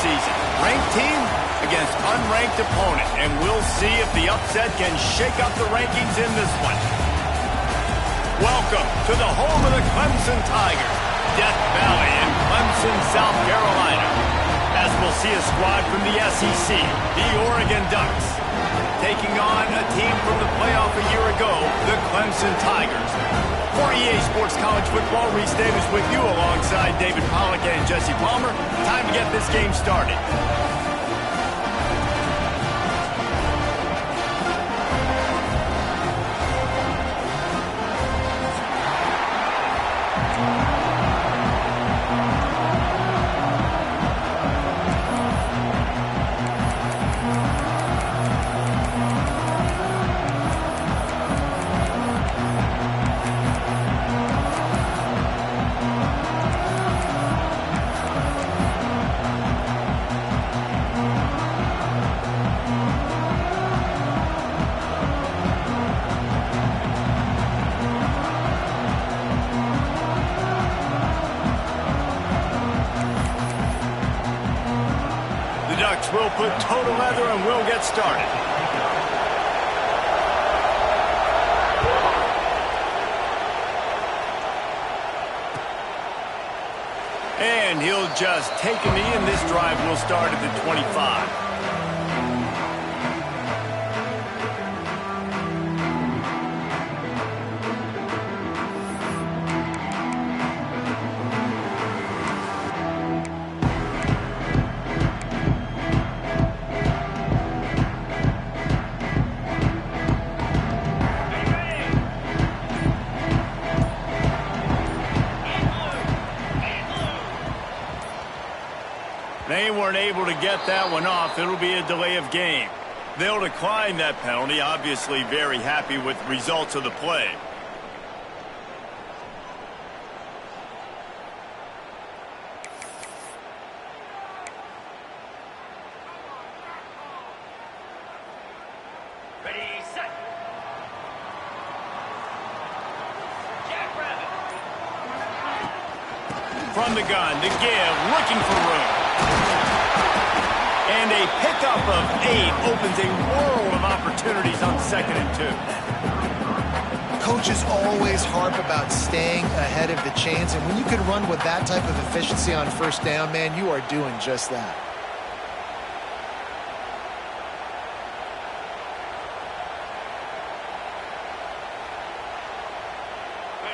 season. Ranked team against unranked opponent, and we'll see if the upset can shake up the rankings in this one. Welcome to the home of the Clemson Tigers, Death Valley in Clemson, South Carolina. As we'll see a squad from the SEC, the Oregon Ducks, taking on a team from the playoff a year ago, the Clemson Tigers. For EA Sports College Football, Reese Davis with you alongside David Pollack and Jesse Palmer. Time to get this game started. We'll put total leather and we'll get started. And he'll just take a knee, and this drive will start at the 25. They weren't able to get that one off. It'll be a delay of game. They'll decline that penalty, obviously very happy with the results of the play. Ready, set. From the gun, the give, looking for room. And a pickup of 8 opens a world of opportunities on 2nd and 2. Coaches always harp about staying ahead of the chains, and when you can run with that type of efficiency on 1st down, man, you are doing just that.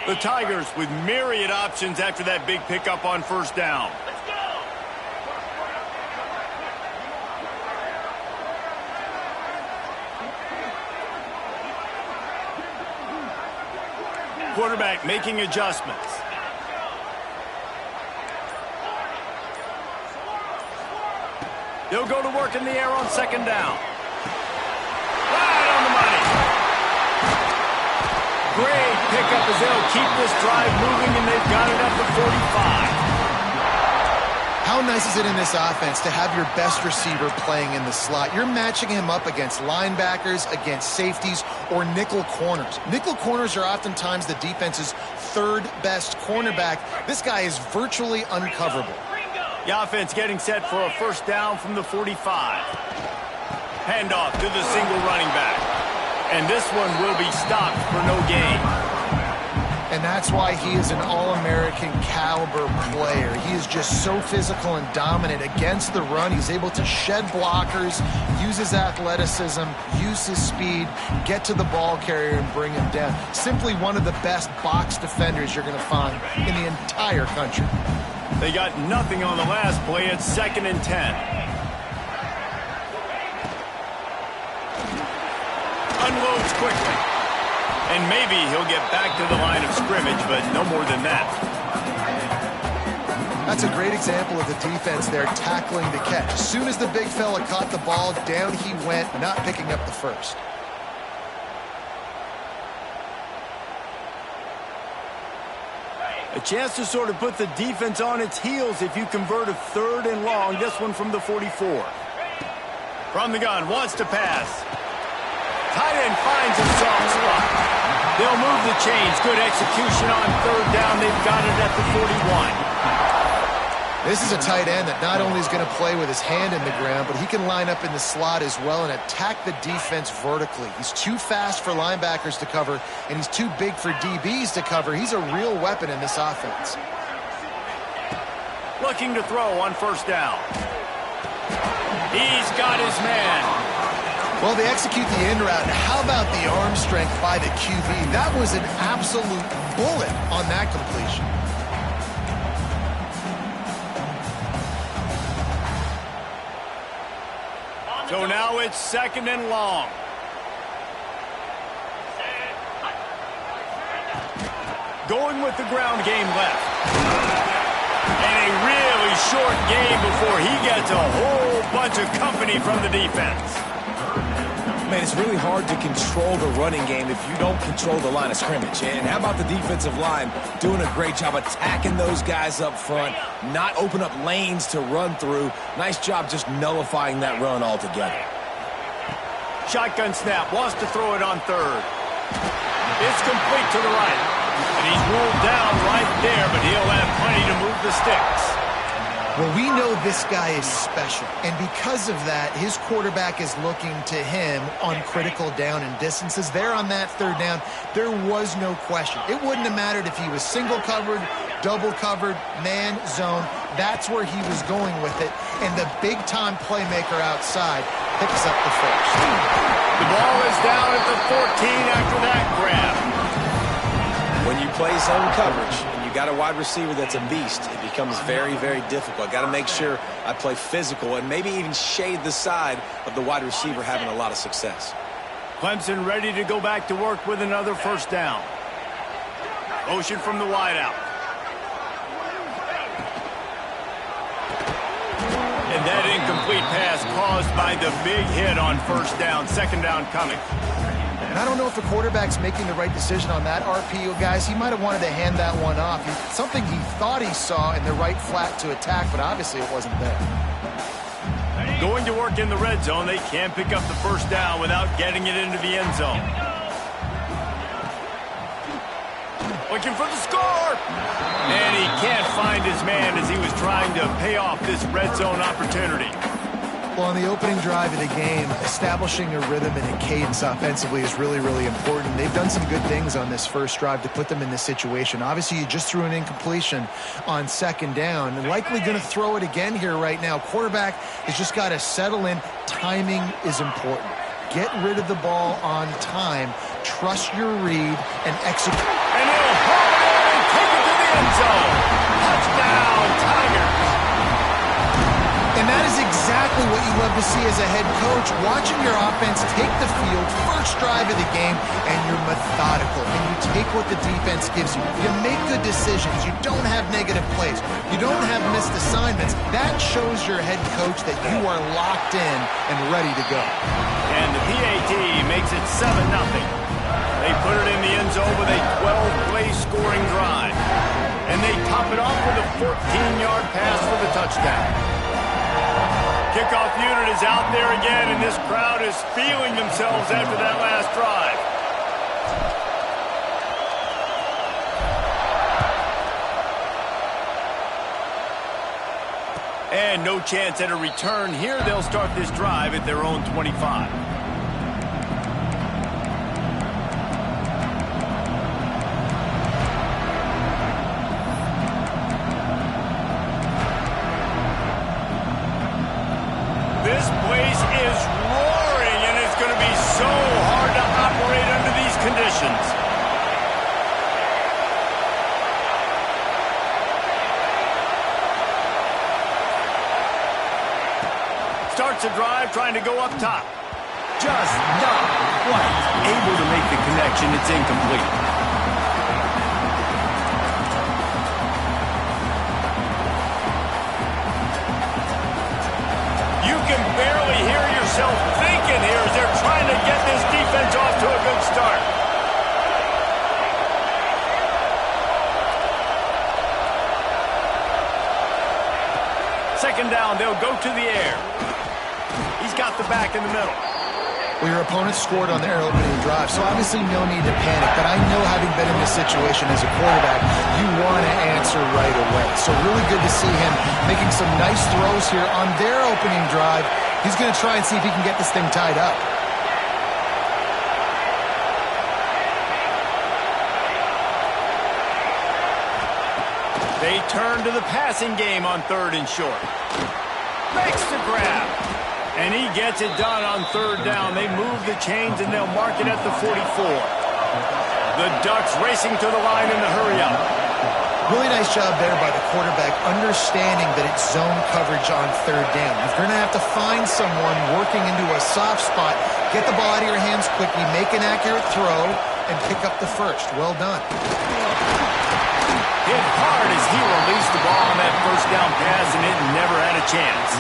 The Tigers with myriad options after that big pickup on 1st down. Let's go. Quarterback making adjustments. They'll go to work in the air on 2nd down. Right on the money. Great pickup as they'll keep this drive moving, and they've got it at the 45. How nice is it in this offense to have your best receiver playing in the slot? You're matching him up against linebackers, against safeties, or nickel corners. Nickel corners are oftentimes the defense's 3rd best cornerback. This guy is virtually uncoverable. The offense getting set for a 1st down from the 45. Handoff to the single running back. And this one will be stopped for no gain. And that's why he is an All-American caliber player. He is just so physical and dominant against the run. He's able to shed blockers, use his athleticism, use his speed, get to the ball carrier and bring him down. Simply one of the best box defenders you're going to find in the entire country. They got nothing on the last play at 2nd and 10. Unloads quickly. And maybe he'll get back to the line of scrimmage, but no more than that. That's a great example of the defense there tackling the catch. As soon as the big fella caught the ball, down he went, not picking up the first. A chance to sort of put the defense on its heels if you convert a 3rd and long. This one from the 44. From the gun, wants to pass. Tight end finds a soft spot. They'll move the chains. Good execution on 3rd down. They've got it at the 41. This is a tight end that not only is going to play with his hand in the ground, but he can line up in the slot as well and attack the defense vertically. He's too fast for linebackers to cover, and he's too big for DBs to cover. He's a real weapon in this offense. Looking to throw on first down. He's got his man. Well, they execute the in route. How about the arm strength by the QB? That was an absolute bullet on that completion. So now it's second and long. Going with the ground game left. And a really short game before he gets a whole bunch of company from the defense. Man, it's really hard to control the running game if you don't control the line of scrimmage. And how about the defensive line doing a great job attacking those guys up front, not open up lanes to run through. Nice job just nullifying that run altogether. Shotgun snap, wants to throw it on third. It's complete to the right. And he's ruled down right there, but he'll have plenty to move the sticks. Well, we know this guy is special, and because of that, his quarterback is looking to him on critical down and distances. There on that third down, there was no question. It wouldn't have mattered if he was single covered, double covered, man, zone. That's where he was going with it, and the big-time playmaker outside picks up the first. The ball is down at the 14 after that grab. When you play zone coverage and you got a wide receiver that's a beast, it becomes very, very difficult. Got to make sure I play physical and maybe even shade the side of the wide receiver having a lot of success. Clemson ready to go back to work with another first down. Motion from the wideout. And that incomplete pass caused by the big hit on first down. Second down coming. And I don't know if the quarterback's making the right decision on that RPO, guys. He might have wanted to hand that one off. Something he thought he saw in the right flat to attack, but obviously it wasn't there. Going to work in the red zone. They can't pick up the first down without getting it into the end zone. Looking for the score. And he can't find his man as he was trying to pay off this red zone opportunity. Well, on the opening drive of the game, establishing a rhythm and a cadence offensively is really, really important. They've done some good things on this first drive to put them in this situation. Obviously, you just threw an incompletion on second down, and likely going to throw it again here right now. Quarterback has just got to settle in. Timing is important. Get rid of the ball on time. Trust your read and execute. And he'll haul it and take it to the end zone. Touchdown, Tigers. And that is exactly what you love to see as a head coach, watching your offense take the field, first drive of the game, and you're methodical, and you take what the defense gives you. You make good decisions. You don't have negative plays. You don't have missed assignments. That shows your head coach that you are locked in and ready to go. And the PAT makes it 7-0. They put it in the end zone with a 12-play scoring drive. And they top it off with a 14-yard pass for the touchdown. Kickoff unit is out there again, and this crowd is feeling themselves after that last drive. And no chance at a return here. They'll start this drive at their own 25. This place is roaring, and it's going to be so hard to operate under these conditions. Starts a drive trying to go up top. Just not quite able to make the connection. It's incomplete. You can barely hear yourself thinking here as they're trying to get this defense off to a good start. Second down, they'll go to the air. He's got the back in the middle. Well, your opponent scored on their opening drive, so obviously no need to panic. But I know, having been in this situation as a quarterback, you want to answer right away. So really good to see him making some nice throws here on their opening drive. He's going to try and see if he can get this thing tied up. They turn to the passing game on 3rd and short. Makes the grab. And he gets it done on 3rd down. They move the chains, and they'll mark it at the 44. The Ducks racing to the line in the hurry-up. Really nice job there by the quarterback, understanding that it's zone coverage on 3rd down. If you're going to have to find someone working into a soft spot, get the ball out of your hands quickly, make an accurate throw, and pick up the first. Well done. Hit hard as he released the ball on that 1st down pass, and it never had a chance.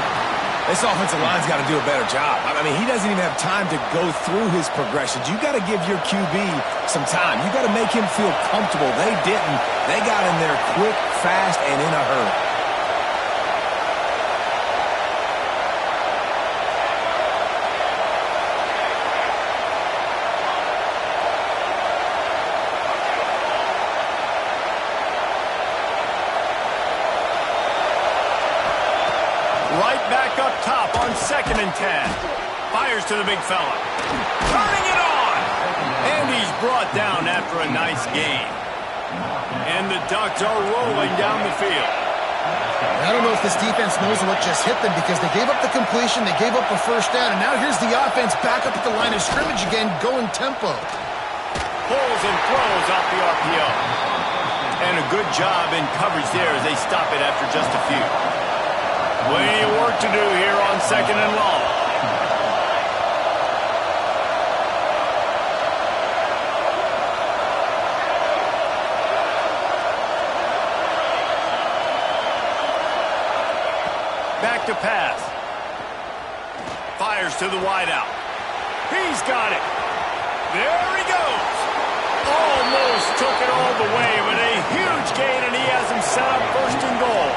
This offensive line's got to do a better job. I mean, he doesn't even have time to go through his progressions. You got to give your QB some time. You got to make him feel comfortable. They didn't. They got in there quick, fast, and in a hurry. Right back up top on 2nd and 10. Fires to the big fella. Turning it on. And he's brought down after a nice gain. And the Ducks are rolling down the field. I don't know if this defense knows what just hit them, because they gave up the completion, they gave up a 1st down, and now here's the offense back up at the line of scrimmage again, going tempo. Pulls and throws off the RPO. And a good job in coverage there as they stop it after just a few. Plenty of work to do here on 2nd and long. Back to pass. Fires to the wideout. He's got it. There he goes. Almost took it all the way, but a huge gain, and he has him set up 1st and goal.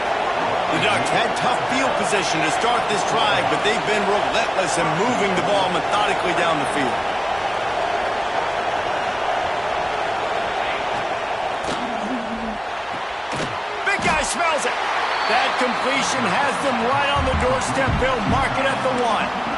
The Ducks had tough field position to start this drive, but they've been relentless in moving the ball methodically down the field. Big guy smells it. That completion has them right on the doorstep. They'll mark it at the 1.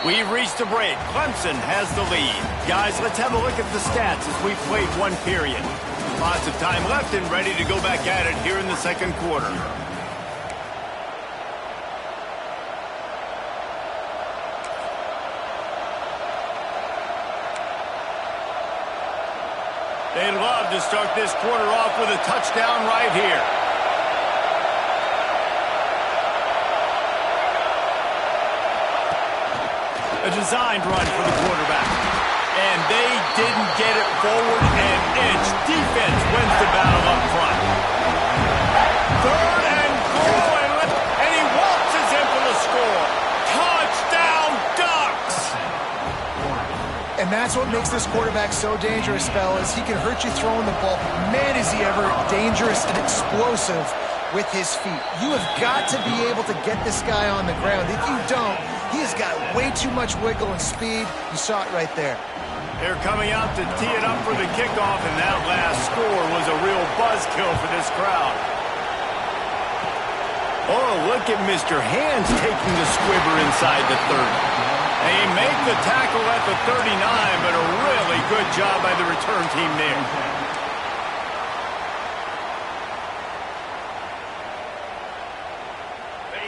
We've reached a break. Clemson has the lead. Guys, let's have a look at the stats as we've played 1 period. Lots of time left and ready to go back at it here in the 2nd quarter. They'd love to start this quarter off with a touchdown right here. A designed run for the quarterback. And they didn't get it forward an inch. Defense wins the battle up front. 3rd and goal, and he waltzes in for the score. Touchdown, Ducks! And that's what makes this quarterback so dangerous, fellas. He can hurt you throwing the ball. Man, is he ever dangerous and explosive with his feet. You have got to be able to get this guy on the ground. If you don't, he has got way too much wiggle and speed. You saw it right there. They're coming out to tee it up for the kickoff, and that last score was a real buzzkill for this crowd. Oh, look at Mr. Hands taking the squibber inside the 30. They make the tackle at the 39, but a really good job by the return team there.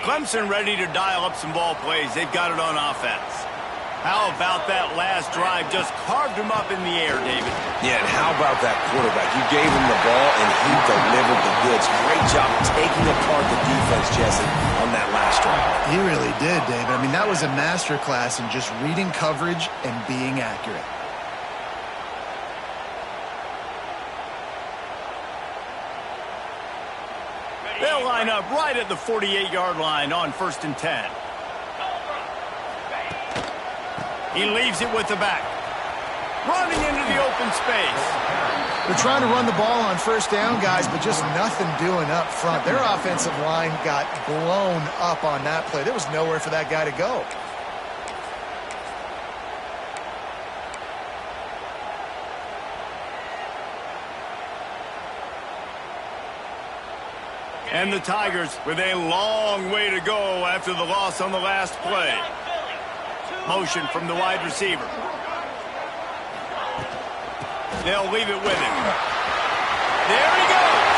Clemson ready to dial up some ball plays. They've got it on offense. How about that last drive? Just carved him up in the air, David. Yeah, and how about that quarterback? You gave him the ball, and he delivered the goods. Great job taking apart the defense, Jesse, on that last drive. He really did, David. I mean, that was a masterclass in just reading coverage and being accurate. They'll line up right at the 48-yard line on 1st and 10. He leaves it with the back. running into the open space. They're trying to run the ball on first down, guys, but just nothing doing up front. Their offensive line got blown up on that play. There was nowhere for that guy to go. And the Tigers with a long way to go after the loss on the last play. Motion from the wide receiver. They'll leave it with him. There he goes.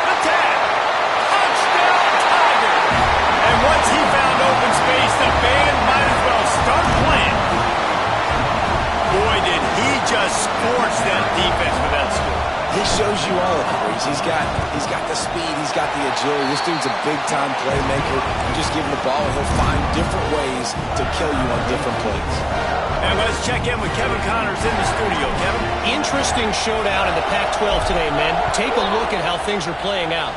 The tag. Touchdown, Tigers. And once he found open space, the band might as well start playing. Boy, did he just scorch that defense with that score. He shows you all of it, Reese. He's got the speed, he's got the agility. This dude's a big-time playmaker. You just give him the ball, and he'll find different ways to kill you on different plays. And let's check in with Kevin Connors in the studio. Kevin? Interesting showdown in the Pac-12 today, men. Take a look at how things are playing out.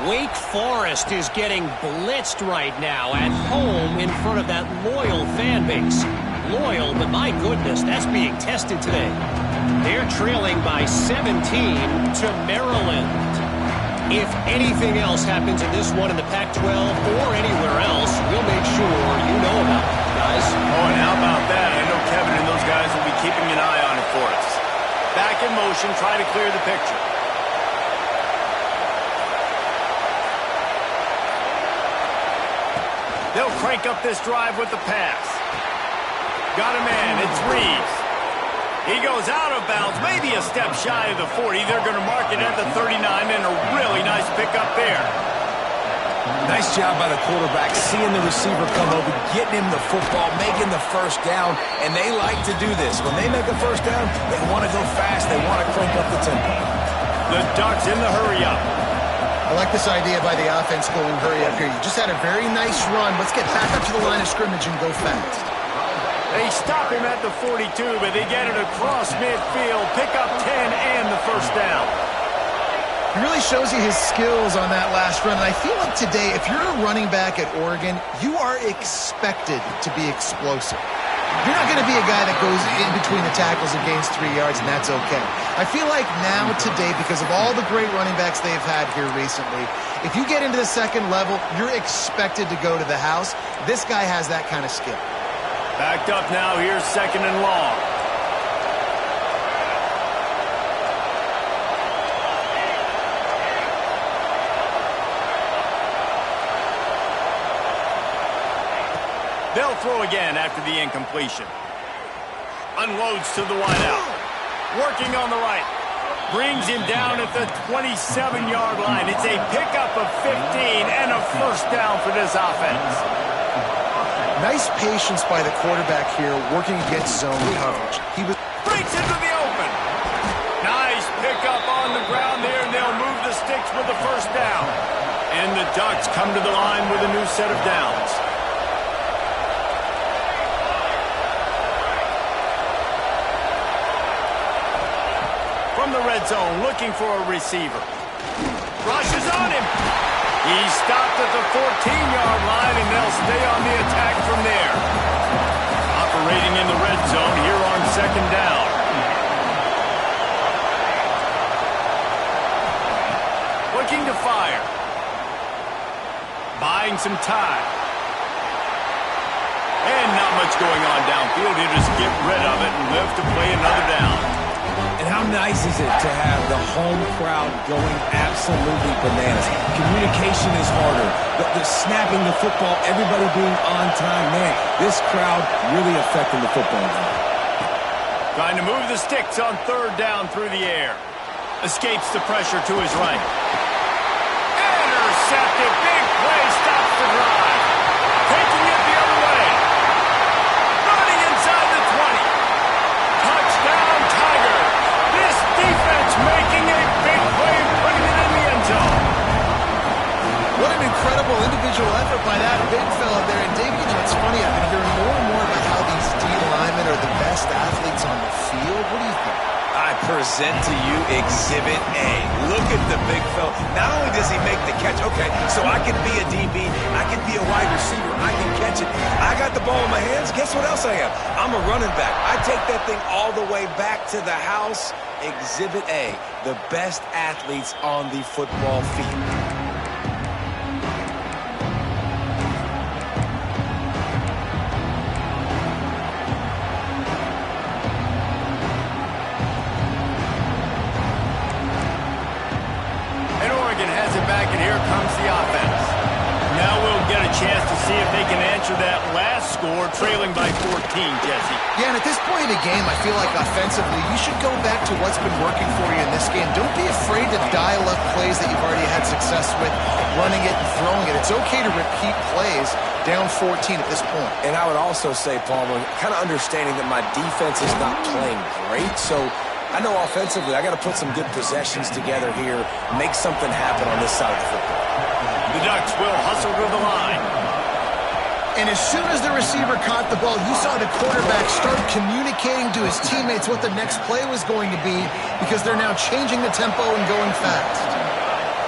Wake Forest is getting blitzed right now at home in front of that loyal fan base. Loyal, but my goodness, that's being tested today. They're trailing by 17 to Maryland. If anything else happens in this one in the Pac-12 or anywhere else, we'll make sure you know about it, guys. Oh, and how about that? I know Kevin and those guys will be keeping an eye on it for us. Back in motion, try to clear the picture. They'll crank up this drive with the pass. Got a man. It's Reeves. He goes out of bounds, maybe a step shy of the 40. They're going to mark it at the 39, and a really nice pickup there. Nice job by the quarterback, seeing the receiver come over, getting him the football, making the first down, and they like to do this. When they make a first down, they want to go fast. They want to crank up the tempo. The Ducks in the hurry-up. I like this idea by the offense going hurry up here. You just had a very nice run. Let's get back up to the line of scrimmage and go fast. They stop him at the 42, but they get it across midfield, pick up 10 and the first down. He really shows you his skills on that last run. And I feel like today, if you're a running back at Oregon, you are expected to be explosive. You're not going to be a guy that goes in between the tackles and gains 3 yards, and that's okay. I feel like now today, because of all the great running backs they've had here recently, if you get into the second level, you're expected to go to the house. This guy has that kind of skill. Backed up now, here's second and long. They'll throw again after the incompletion. Unloads to the wideout. Working on the right. Brings him down at the 27-yard line. It's a pickup of 15 and a first down for this offense. Nice patience by the quarterback here, working against zone coverage. He was breaks into the open. Nice pickup on the ground there, and they'll move the sticks with the first down. And the Ducks come to the line with a new set of downs. From the red zone, looking for a receiver. Rushes on him. He's stopped at the 14-yard line, and they'll stay on the attack from there. Operating in the red zone here on second down. Looking to fire. Buying some time. And not much going on downfield. He'll just get rid of it and live to play another down. And how nice is it to have the home crowd going absolutely bananas? Communication is harder. The snapping the football, everybody being on time. Man, this crowd really affecting the football game. Trying to move the sticks on third down through the air. Escapes the pressure to his right. Intercepted. Big play. Stops the drive. Taking it the other way. Running inside the 20. Touchdown, Tigers. This defense making a big play, putting it in the end zone. What an incredible individual effort by that big fella there. And Dave, it's funny, I've been hearing more and more about how these D linemen are the best athletes on the field. What do you think? I present to you Exhibit A. Look at the big fella. Not only does he make the catch, okay, so I can be a DB, I can be a wide receiver, I can catch it. I got the ball in my hands. Guess what else I am? I'm a running back. I take that thing all the way back to the house. Exhibit A, the best athletes on the football field. Has it back, and here comes the offense. Now we'll get a chance to see if they can answer that last score, trailing by 14, Jesse. Yeah, and at this point in the game, I feel like offensively, you should go back to what's been working for you in this game. Don't be afraid to dial up plays that you've already had success with, running it and throwing it. It's okay to repeat plays down 14 at this point. And I would also say, Palmer, kind of understanding that my defense is not playing great, so I know offensively I got to put some good possessions together here, make something happen on this side of the football. The Ducks will hustle to the line. And as soon as the receiver caught the ball, you saw the quarterback start communicating to his teammates what the next play was going to be, because they're now changing the tempo and going fast.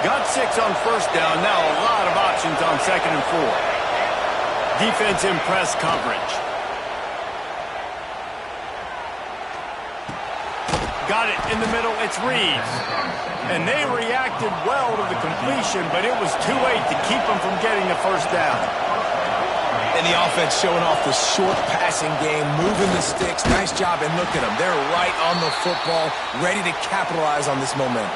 Got 6 on first down. Now a lot of options on 2nd and 4. Defense in press coverage. Got it in the middle. It's Reeves. And they reacted well to the completion, but it was too late to keep them from getting the first down. And the offense showing off the short passing game, moving the sticks. Nice job, and look at them. They're right on the football, ready to capitalize on this momentum.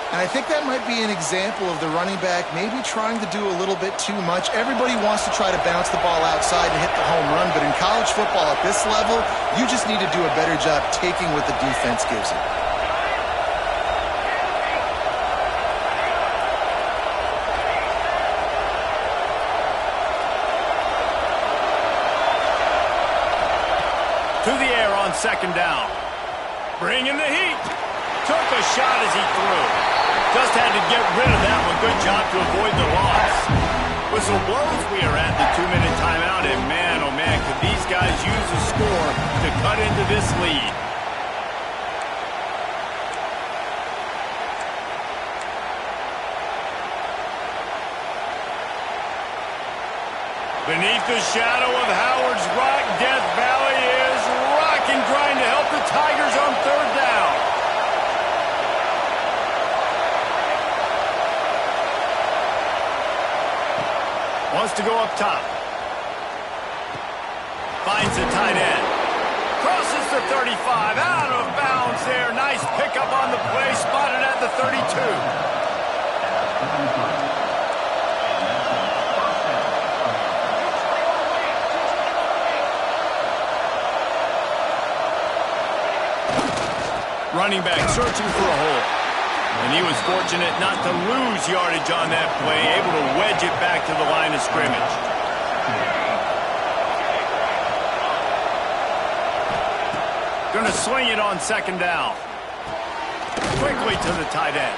And I think that might be an example of the running back maybe trying to do a little bit too much. Everybody wants to try to bounce the ball outside and hit the home run, but in college football at this level, you just need to do a better job taking what the defense gives you. To the air on 2nd down. Bringing the heat. Took a shot as he threw. Just had to get rid of that one. Good job to avoid the loss. Whistle blows. We are at the 2-minute timeout. And man, oh man, could these guys use a score to cut into this lead. Beneath the shadow of Howard's Rock, Death Valley is rocking, trying to help the Tigers on 3rd down. Wants to go up top. Finds the tight end. Crosses the 35. Out of bounds there. Nice pickup on the play. Spotted at the 32. Running back searching for a hole. And he was fortunate not to lose yardage on that play, able to wedge it back to the line of scrimmage. Going to swing it on 2nd down. Quickly to the tight end.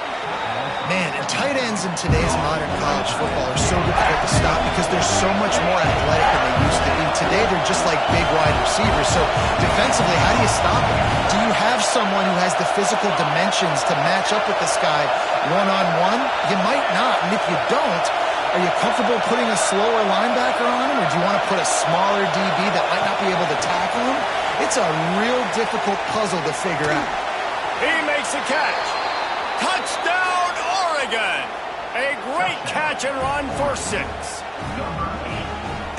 Man, and tight ends in today's modern college football are so difficult to stop because they're so much more athletic than they used to be. Today, they're just like big wide receivers. So defensively, how do you stop them? Do you have someone who has the physical dimensions to match up with this guy one-on-one? You might not. And if you don't, are you comfortable putting a slower linebacker on him? Or do you want to put a smaller DB that might not be able to tackle him? It's a real difficult puzzle to figure out. He makes a catch. Touchdown, Oregon! A great catch and run for 6.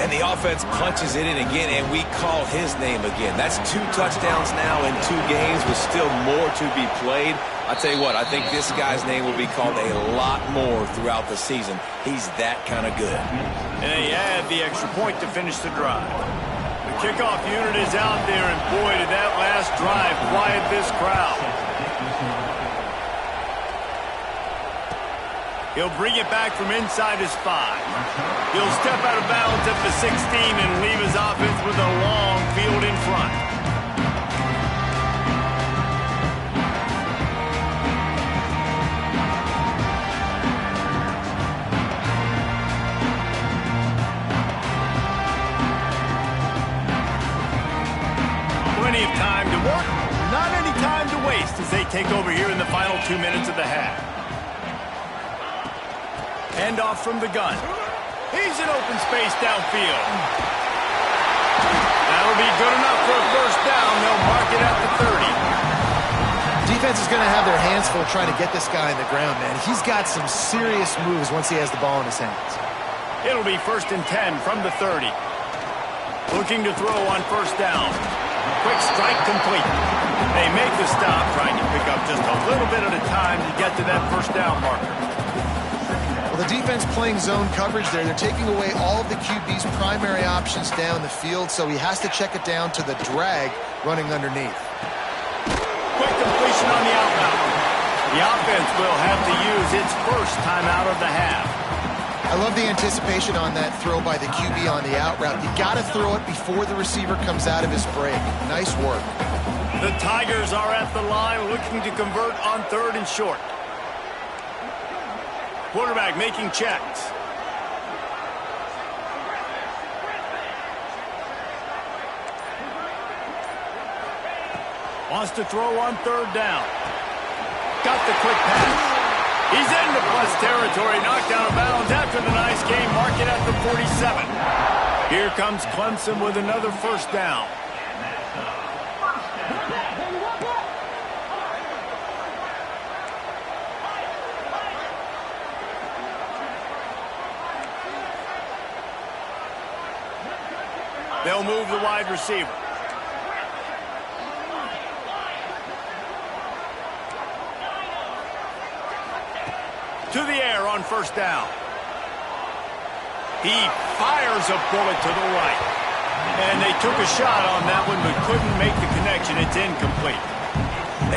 And the offense punches it in again, and we call his name again. That's 2 touchdowns now in 2 games with still more to be played. I tell you what, I think this guy's name will be called a lot more throughout the season. He's that kind of good. And they add the extra point to finish the drive. The kickoff unit is out there, and boy, did that last drive quiet this crowd. He'll bring it back from inside his 5. He'll step out of bounds at the 16 and leave his offense with a long field in front. Plenty of time to work, not any time to waste as take over here in the final 2 minutes of the half. Handoff from the gun. He's in open space downfield. That'll be good enough for a first down. They'll mark it at the 30. Defense is going to have their hands full trying to get this guy in the ground, man. He's got some serious moves once he has the ball in his hands. It'll be 1st and 10 from the 30. Looking to throw on first down. Quick strike complete. They make the stop, trying to pick up just a little bit at a time to get to that first down marker. Well, the defense playing zone coverage there. They're taking away all of the QB's primary options down the field, so he has to check it down to the drag running underneath. Quick completion on the outbound. The offense will have to use its first timeout of the half. I love the anticipation on that throw by the QB on the out route. You got to throw it before the receiver comes out of his break. Nice work. The Tigers are at the line looking to convert on 3rd and short. Quarterback making checks. Wants to throw on 3rd down. Got the quick pass. He's into plus territory, knocked out of bounds after the nice game, mark it at the 47. Here comes Clemson with another first down. They'll move the wide receiver. To the air on first down. He fires a bullet to the right. And they took a shot on that one but couldn't make the connection. It's incomplete.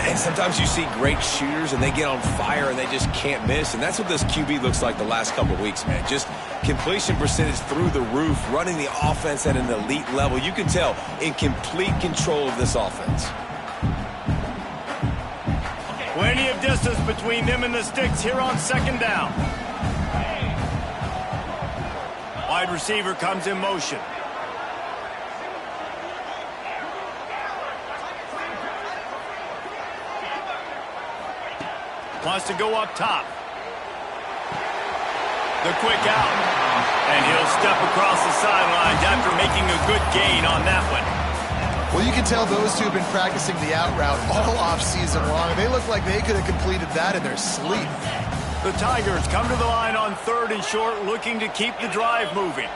And sometimes you see great shooters and they get on fire and they just can't miss. And that's what this QB looks like the last couple of weeks, man. Just completion percentage through the roof, running the offense at an elite level. You can tell in complete control of this offense. Plenty of distance between them and the sticks here on 2nd down. Wide receiver comes in motion. Wants to go up top. The quick out. And he'll step across the sidelines after making a good gain on that one. Well, you can tell those two have been practicing the out route all offseason long. They look like they could have completed that in their sleep. The Tigers come to the line on 3rd and short, looking to keep the drive moving.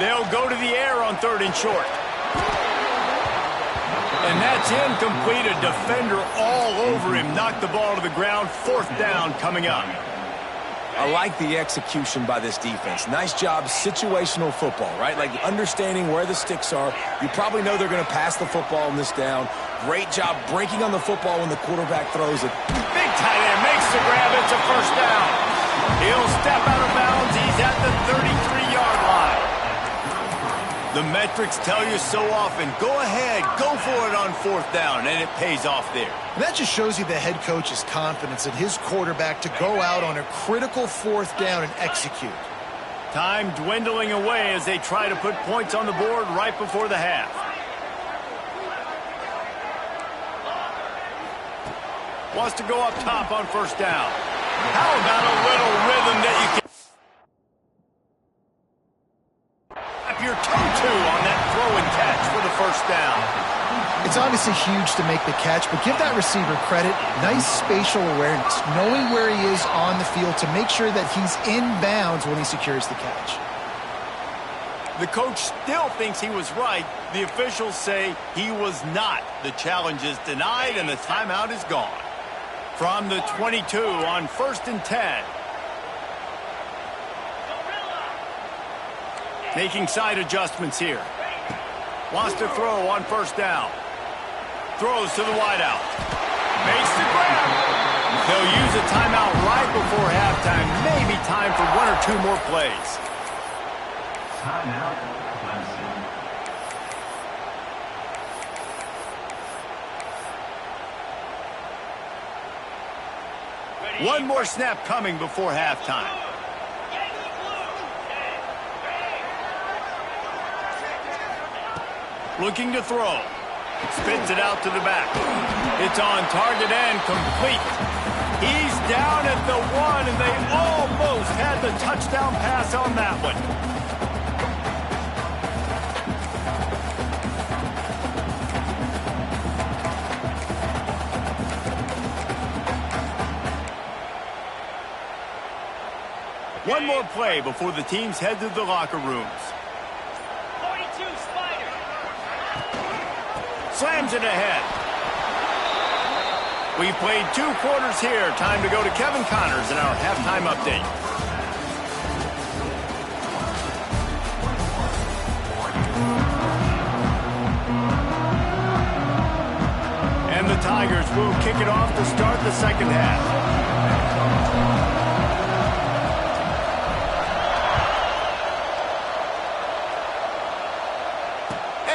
They'll go to the air on 3rd and short. And that's incomplete. A defender all over him. Knocked the ball to the ground. 4th down coming up. I like the execution by this defense. Nice job, situational football, right? Like understanding where the sticks are. You probably know they're going to pass the football on this down. Great job breaking on the football when the quarterback throws it. Big tight end makes the grab. It's a first down. He'll step out of bounds. He's at the 33-yard line. The metrics tell you so often, go ahead, go for it on 4th down, and it pays off there. And that just shows you the head coach's confidence in his quarterback to go out on a critical 4th down and execute. Time dwindling away as they try to put points on the board right before the half. Wants to go up top on first down. How about a little rhythm that you can wrap your toe to on that throw and catch for the first down? It's obviously huge to make the catch, but give that receiver credit. Nice spatial awareness, knowing where he is on the field to make sure that he's in bounds when he secures the catch. The coach still thinks he was right. The officials say he was not. The challenge is denied and the timeout is gone. From the 22 on 1st and 10. Making side adjustments here. Wants to throw on first down. Throws to the wideout. Makes the grab. They'll use a timeout right before halftime. Maybe time for 1 or 2 more plays. Timeout, Clemson. One more snap coming before halftime. Looking to throw. Spits it out to the back. It's on target and complete. He's down at the 1, and they almost had the touchdown pass on that one. One more play before the teams head to the locker rooms. 42 Spider. Slams it ahead. We've played 2 quarters here. Time to go to Kevin Connors in our halftime update. And the Tigers will kick it off to start the second half.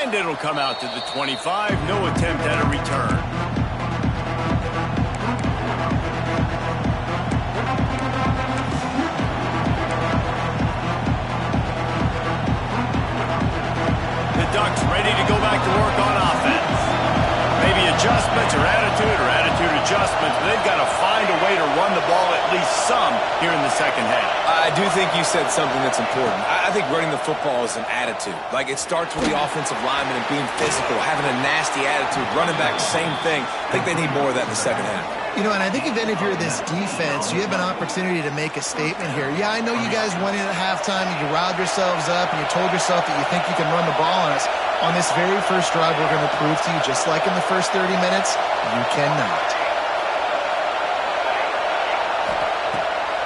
And it'll come out to the 25. No attempt at a return. The Ducks ready to go back to work on offense. Maybe adjustments or attitude adjustments. They've got to find a way to run the ball at least some here in the second half. I do think you said something that's important. I think running the football is an attitude. Like, it starts with the offensive lineman and being physical, having a nasty attitude. Running back, same thing. I think they need more of that in the second half. You know, and I think even if you're this defense, you have an opportunity to make a statement here. Yeah, I know you guys went in at halftime and you riled yourselves up and you told yourself that you think you can run the ball on us. On this very first drive, we're going to prove to you, just like in the first 30 minutes, you cannot.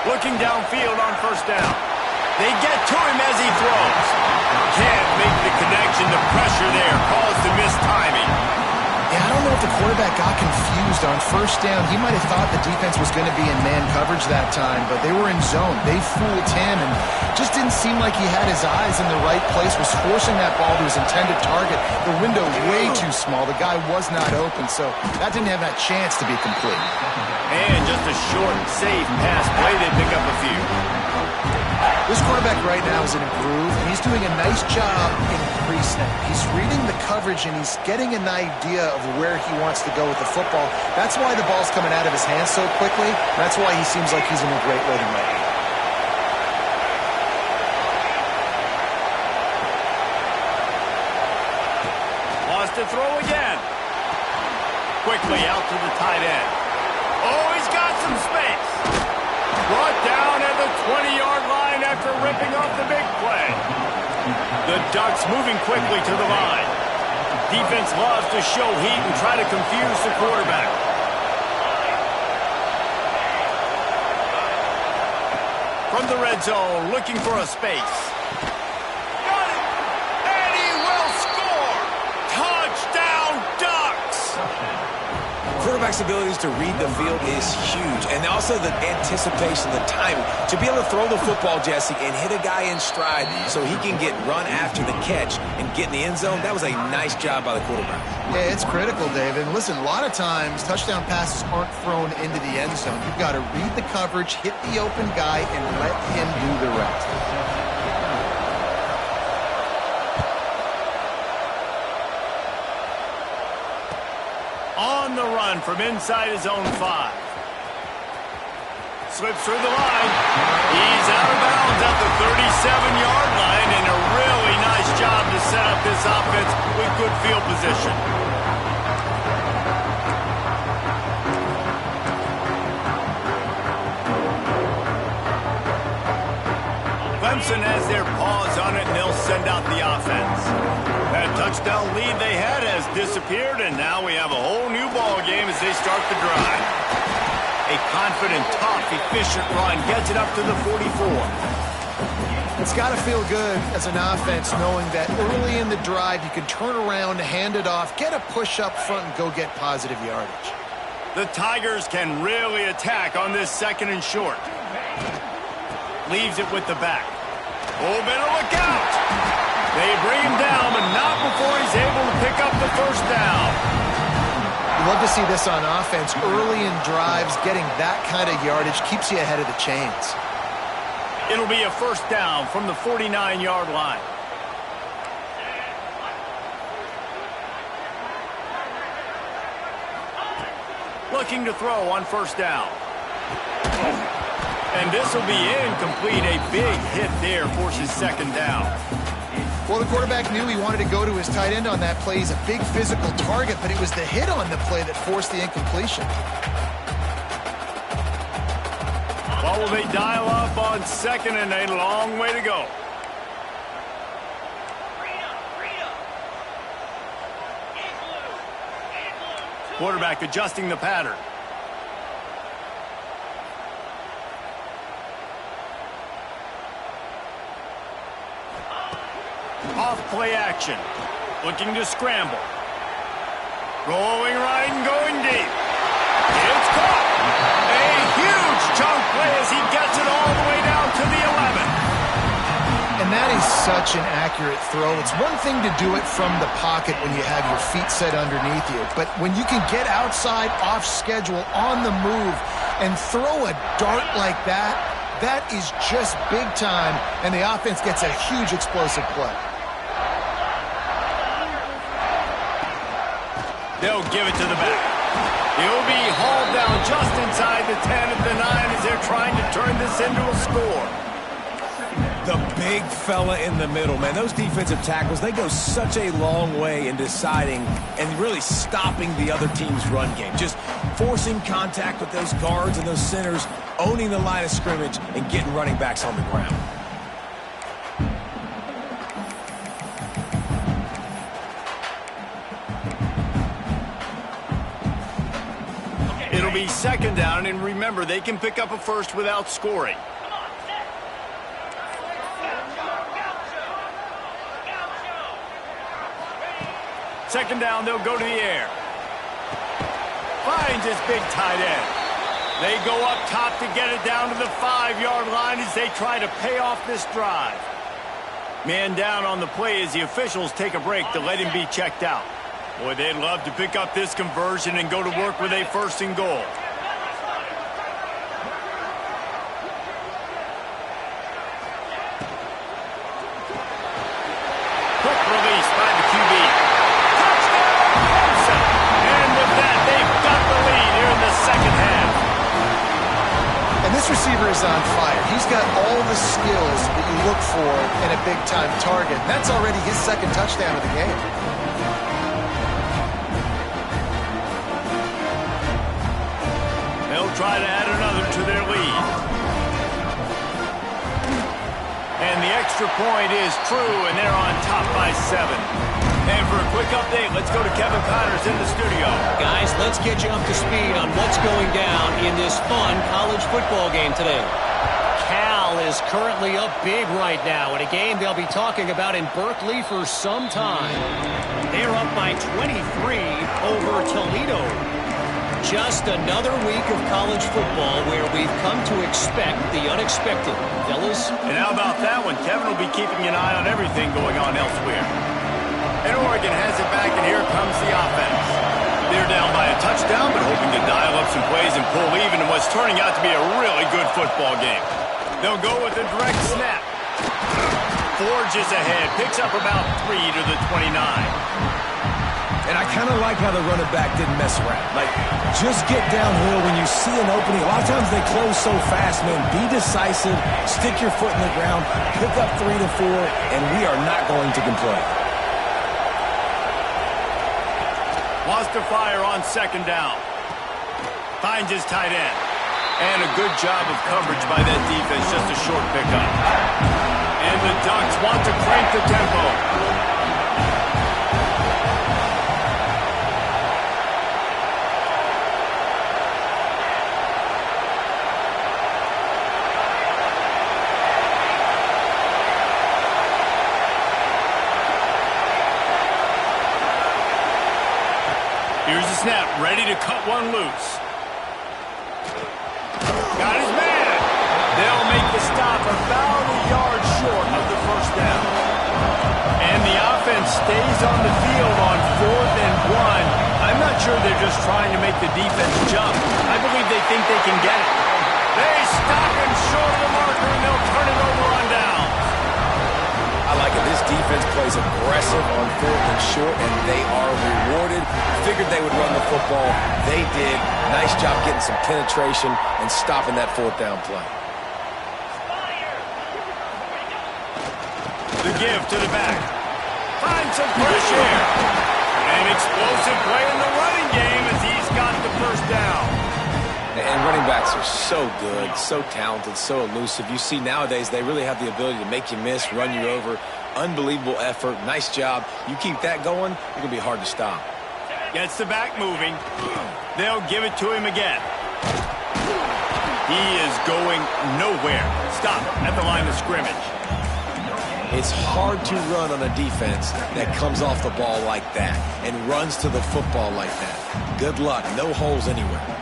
Looking downfield on first down. They get to him as he throws. Can't make the connection. The pressure there caused the missed timing. Yeah, I don't know if the quarterback got confused on first down. He might have thought the defense was going to be in man coverage that time, but they were in zone. They fooled him and just didn't seem like he had his eyes in the right place, was forcing that ball to his intended target. The window way too small. The guy was not open, so that didn't have that chance to be complete. And just a short, safe pass play. They pick up a few. This quarterback right now is in a groove, and he's doing a nice job in pre-snap. He's reading the coverage, and he's getting an idea of where he wants to go with the football. That's why the ball's coming out of his hands so quickly. That's why he seems like he's in a great rhythm right now. Lost to throw again. Quickly out to the tight end. Oh, he's got some space. Brought down at the 20-yard line after ripping off the big play. The Ducks moving quickly to the line. Defense loves to show heat and try to confuse the quarterback. From the red zone, looking for a space. Got it! And he will score! Touchdown, Ducks! Quarterback's abilities to read the field is huge, and also the anticipation, the timing. To be able to throw the football, Jesse, and hit a guy in stride so he can get run after the catch and get in the end zone, that was a nice job by the quarterback. Yeah, it's critical, David. And listen, a lot of times touchdown passes aren't thrown into the end zone. You've got to read the coverage, hit the open guy, and let him do the rest. On the run from inside his own 5. Slips through the line. He's out of bounds at the 37-yard line, and a really nice job to set up this offense with good field position. Clemson has their paws on it, and they'll send out the offense. That touchdown lead they had has disappeared, and now we have a whole new ball game as they start the drive. A confident, tough, efficient run gets it up to the 44. It's got to feel good as an offense knowing that early in the drive you can turn around, hand it off, get a push up front, and go get positive yardage. The Tigers can really attack on this second and short. Leaves it with the back. Oh, better look out! They bring him down, but not before he's able to pick up the first down. You love to see this on offense. Early in drives, getting that kind of yardage keeps you ahead of the chains. It'll be a first down from the 49-yard line. Looking to throw on first down. And this will be incomplete. A big hit there forces second down. Well, the quarterback knew he wanted to go to his tight end on that play. He's a big physical target, but it was the hit on the play that forced the incompletion. Well, will they dial up on second and a long way to go? Quarterback adjusting the pattern. Off play action. Looking to scramble. Rolling right and going deep. It's caught. A huge chunk play as he gets it all the way down to the 11. And that is such an accurate throw. It's one thing to do it from the pocket when you have your feet set underneath you, but when you can get outside, off schedule, on the move, and throw a dart like that, that is just big time, and the offense gets a huge explosive play. They'll give it to the back. He'll be hauled down just inside the 10 at the 9 as they're trying to turn this into a score. The big fella in the middle, man. Those defensive tackles, they go such a long way in deciding and really stopping the other team's run game. Just forcing contact with those guards and those centers, owning the line of scrimmage, and getting running backs on the ground. It'll be second down, and remember, they can pick up a first without scoring. Second down, they'll go to the air. Finds his big tight end. They go up top to get it down to the 5-yard line as they try to pay off this drive. Man down on the play as the officials take a break to let him be checked out. Boy, they'd love to pick up this conversion and go to work with a first and goal. Quick release by the QB. Touchdown, Clemson! And with that, they've got the lead here in the second half. And this receiver is on fire. He's got all the skills that you look for in a big-time target. That's already his second touchdown of the game. They'll try to add another to their lead. And the extra point is true, and they're on top by 7. And for a quick update, let's go to Kevin Connors in the studio. Guys, let's get you up to speed on what's going down in this fun college football game today. Cal is currently up big right now in a game they'll be talking about in Berkeley for some time. They're up by 23 over Toledo. Just another week of college football where we've come to expect the unexpected. Fellas? And how about that one? Kevin will be keeping an eye on everything going on elsewhere. And Oregon has it back, and here comes the offense. They're down by a touchdown, but hoping to dial up some plays and pull even in what's turning out to be a really good football game. They'll go with a direct snap. Forges ahead, picks up about 3 to the 29. And I kind of like how the running back didn't mess around. Like, just get downhill when you see an opening. A lot of times they close so fast, man. Be decisive, stick your foot in the ground, pick up 3 to 4, and we are not going to complain. Wants to fire on second down. Finds his tight end. And a good job of coverage by that defense, just a short pickup. And the Ducks want to crank the tempo. Here's the snap, ready to cut one loose. Got his man. They'll make the stop about a yard short of the first down. And the offense stays on the field on 4th and 1. I'm not sure they're just trying to make the defense jump. I believe they think they can get it. They stop him short of the marker, and they'll turn it over on down. I like it. This defense plays aggressive on 4th and short, and they are rewarded. Figured they would run the football. They did. Nice job getting some penetration and stopping that 4th down play. The give to the back. Finds some fresh air. An explosive play in the running game as he's got the first down. And running backs are so good, so talented, so elusive. You see nowadays they really have the ability to make you miss, run you over. Unbelievable effort. Nice job. You keep that going, you're going to be hard to stop. Gets the back moving. They'll give it to him again. He is going nowhere. Stop at the line of scrimmage. It's hard to run on a defense that comes off the ball like that and runs to the football like that. Good luck. No holes anywhere.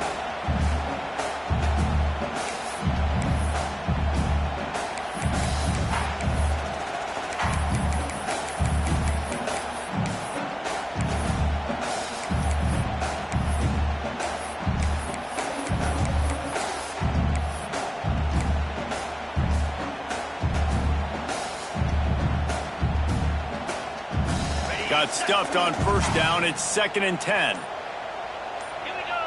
Got stuffed on first down. It's 2nd and 10. Here we go.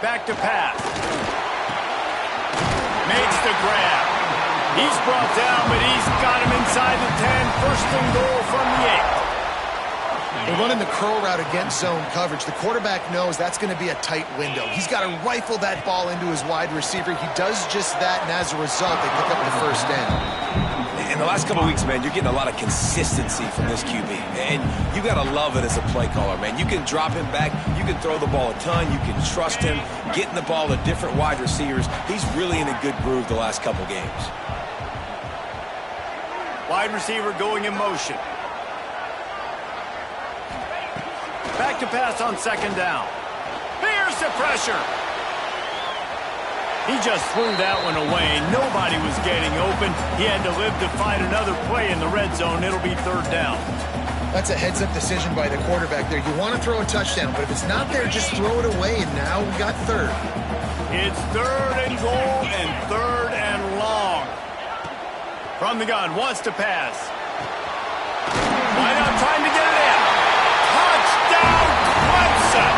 Back to pass. Makes the grab. He's brought down, but he's got him inside the 10. First and goal from the 8. They're running the curl route against zone coverage. The quarterback knows that's going to be a tight window. He's got to rifle that ball into his wide receiver. He does just that, and as a result, they pick up the first down. In the last couple of weeks, man, you're getting a lot of consistency from this QB. And you got to love it as a play caller, man. You can drop him back. You can throw the ball a ton. You can trust him, getting the ball to different wide receivers. He's really in a good groove the last couple games. Wide receiver going in motion. Back to pass on 2nd down. Here's the pressure. He just threw that one away. Nobody was getting open. He had to live to find another play in the red zone. It'll be 3rd down. That's a heads-up decision by the quarterback there. You want to throw a touchdown, but if it's not there, just throw it away, and now we got 3rd. It's 3rd and goal and 3rd and long. From the gun, wants to pass. Why not trying to get it in? Touchdown, Clemson!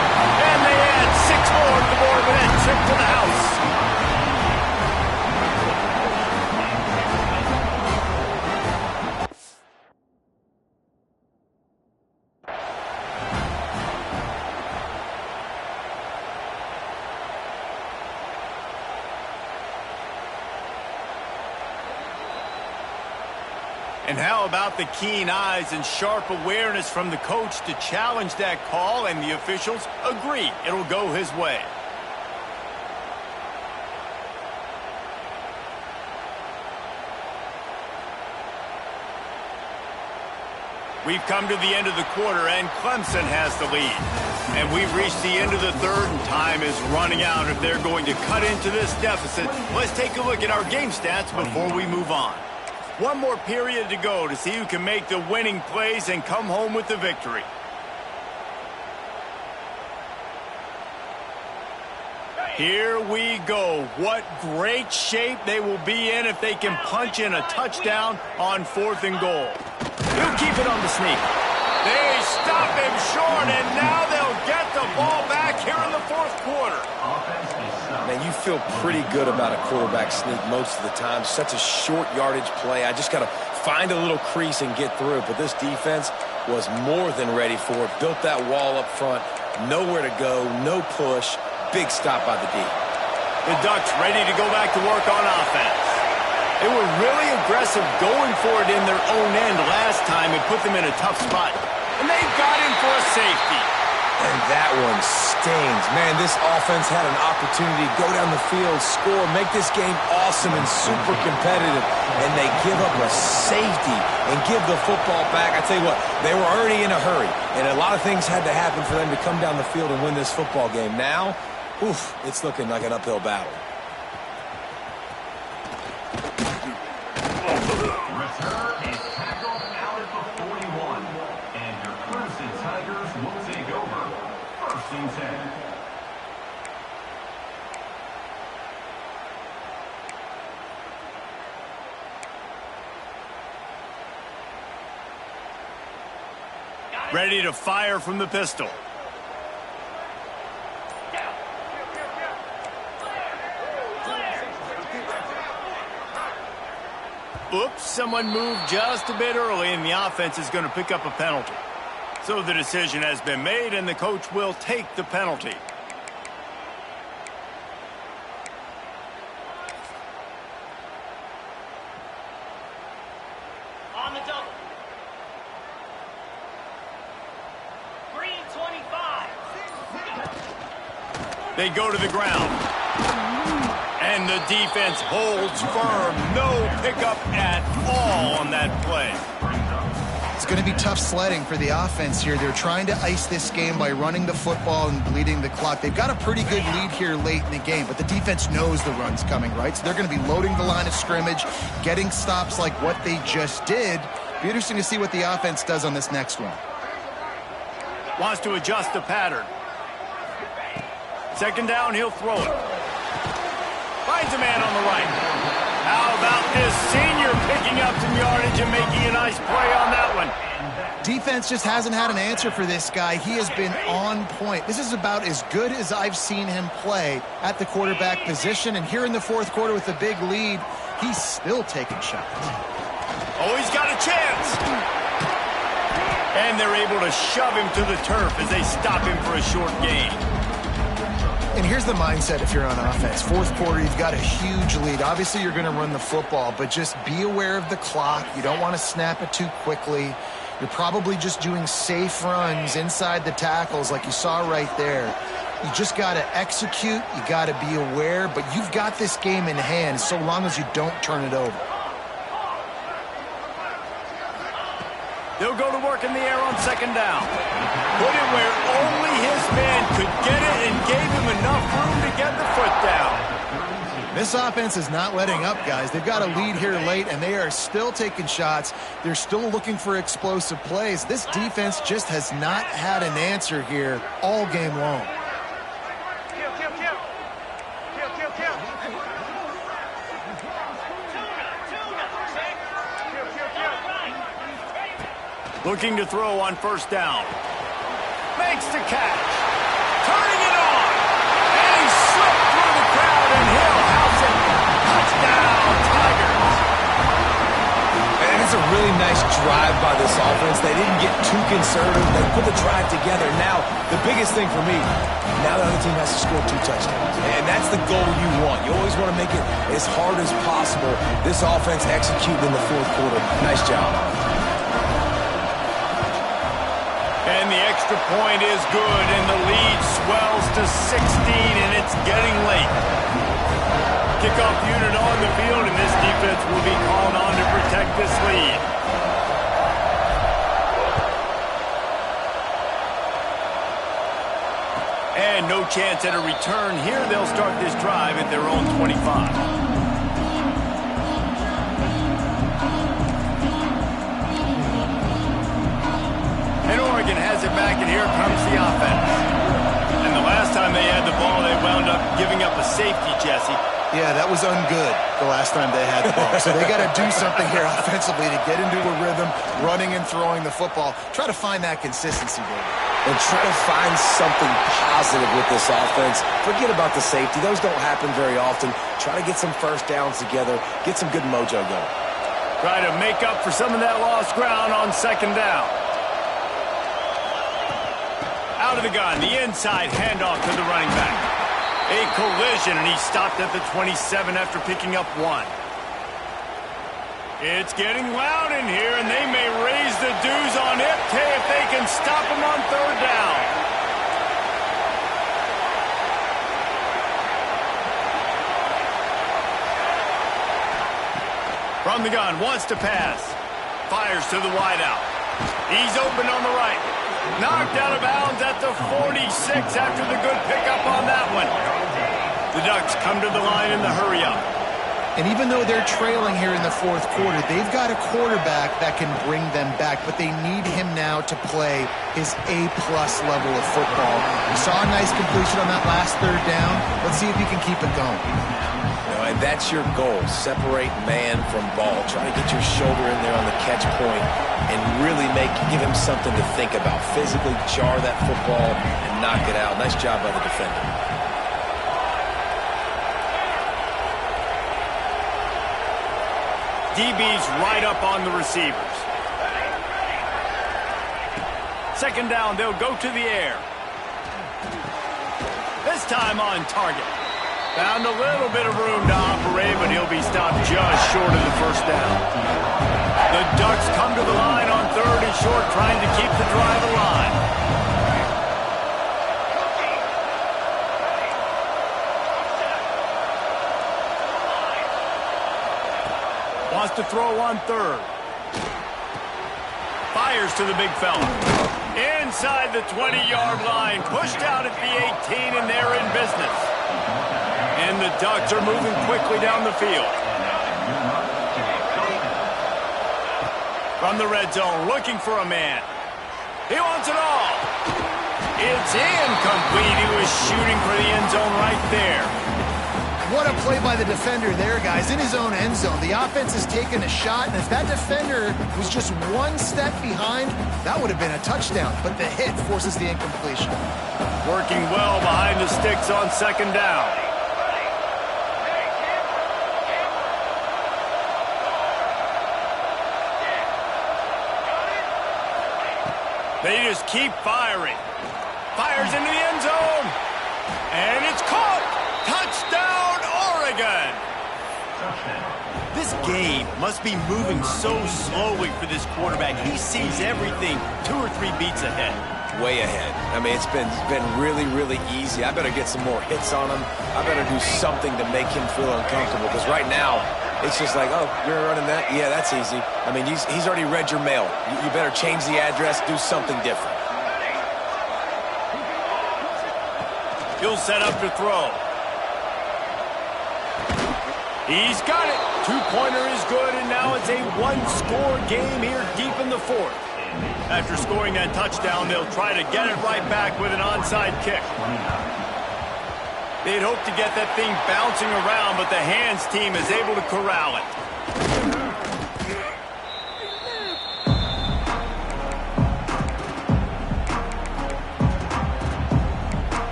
And they add 6 more to the board with that trip to the house. And how about the keen eyes and sharp awareness from the coach to challenge that call, and the officials agree it'll go his way. We've come to the end of the quarter, and Clemson has the lead. And we've reached the end of the 3rd, and time is running out. If they're going to cut into this deficit, let's take a look at our game stats before we move on. One more period to go to see who can make the winning plays and come home with the victory. Here we go. What great shape they will be in if they can punch in a touchdown on 4th and goal. He'll keep it on the sneak. They stop him short, and now they'll get the ball back here in the 4th quarter. Man, you feel pretty good about a quarterback sneak most of the time. Such a short yardage play. I just got to find a little crease and get through it. But this defense was more than ready for it. Built that wall up front. Nowhere to go. No push. Big stop by the D. The Ducks ready to go back to work on offense. They were really aggressive going for it in their own end last time. It put them in a tough spot. And they got him for a safety. And that one stings. Man, this offense had an opportunity to go down the field, score, make this game awesome and super competitive. And they give up a safety and give the football back. I tell you what, they were already in a hurry. And a lot of things had to happen for them to come down the field and win this football game. Now, it's looking like an uphill battle. Return is tackled out at the 41. And your Clemson Tigers will take over. 1st and 10. Ready to fire from the pistol. Oops, someone moved just a bit early, and the offense is going to pick up a penalty. So the decision has been made, and the coach will take the penalty. On the double. Green 25. They go to the ground. And the defense holds firm. No pickup at all on that play. It's going to be tough sledding for the offense here. They're trying to ice this game by running the football and bleeding the clock. They've got a pretty good lead here late in the game, but the defense knows the run's coming, right? So they're going to be loading the line of scrimmage, getting stops like what they just did. Be interesting to see what the offense does on this next one. Wants to adjust the pattern. Second down, he'll throw it. Finds a man on the right. How about this senior picking up some yardage and making a nice play on that one? Defense just hasn't had an answer for this guy. He has been on point. This is about as good as I've seen him play at the quarterback position. And here in the fourth quarter with a big lead, he's still taking shots. Oh, he's got a chance. And they're able to shove him to the turf as they stop him for a short gain. And here's the mindset if you're on offense. Fourth quarter, you've got a huge lead. Obviously, you're going to run the football, but just be aware of the clock. You don't want to snap it too quickly. You're probably just doing safe runs inside the tackles like you saw right there. You just got to execute. You got to be aware, but you've got this game in hand so long as you don't turn it over. They'll go to work in the air on second down. Put it where only his man could get it and gave him enough room to get the foot down. This offense is not letting up, guys. They've got a lead here late, and they are still taking shots. They're still looking for explosive plays. This defense just has not had an answer here all game long. Looking to throw on first down. Makes the catch. Turning it on. And he slipped through the crowd and Hill house it. Touchdown, Tigers. And it's a really nice drive by this offense. They didn't get too conservative. They put the drive together. Now, the biggest thing for me, now the other team has to score 2 touchdowns. And that's the goal you want. You always want to make it as hard as possible. This offense executed in the fourth quarter. Nice job. And the extra point is good, and the lead swells to 16, and it's getting late. Kickoff unit on the field, and this defense will be called on to protect this lead. And no chance at a return here. They'll start this drive at their own 25. Oregon has it back, and here comes the offense. And the last time they had the ball, they wound up giving up a safety, Jesse. Yeah, that was ungood the last time they had the ball. So they got to do something here offensively to get into a rhythm, running and throwing the football. Try to find that consistency, David. And try to find something positive with this offense. Forget about the safety. Those don't happen very often. Try to get some first downs together. Get some good mojo going. Try to make up for some of that lost ground on second down. Out of the gun, the inside handoff to the running back. A collision, and he stopped at the 27 after picking up 1. It's getting loud in here, and they may raise the dues on it if they can stop him on third down. From the gun, wants to pass. Fires to the wideout. He's open on the right. Knocked out of bounds at the 46 after the good pickup on that one. The Ducks come to the line in the hurry-up. And even though they're trailing here in the fourth quarter, they've got a quarterback that can bring them back, but they need him now to play his A-plus level of football. We saw a nice completion on that last third down. Let's see if he can keep it going. And that's your goal. Separate man from ball. Try to get your shoulder in there on the catch point and really give him something to think about. Physically jar that football and knock it out. Nice job by the defender. DB's right up on the receivers. Second down, they'll go to the air. This time on target. Found a little bit of room to operate, but he'll be stopped just short of the first down. The Ducks come to the line on third and short, trying to keep the drive alive. Wants to throw on third. Fires to the big fella. Inside the 20-yard line. Pushed out at the 18, and they're in business. And the Ducks are moving quickly down the field. From the red zone, looking for a man. He wants it all. It's incomplete. He was shooting for the end zone right there. What a play by the defender there, guys, in his own end zone. The offense has taken a shot, and if that defender was just one step behind, that would have been a touchdown. But the hit forces the incompletion. Working well behind the sticks on second down. They just keep firing. Fires into the end zone. And it's caught. Touchdown, Oregon. This game must be moving so slowly for this quarterback. He sees everything 2 or 3 beats ahead. Way ahead. I mean, it's been really, really easy. I better get some more hits on him. I better do something to make him feel uncomfortable, because right now, it's just like, oh, you're running that? Yeah, that's easy. I mean, he's already read your mail. You better change the address, do something different. He'll set up to throw. He's got it. Two-pointer is good, and now it's a one-score game here deep in the fourth. After scoring that touchdown, they'll try to get it right back with an onside kick. They'd hope to get that thing bouncing around, but the hands team is able to corral it.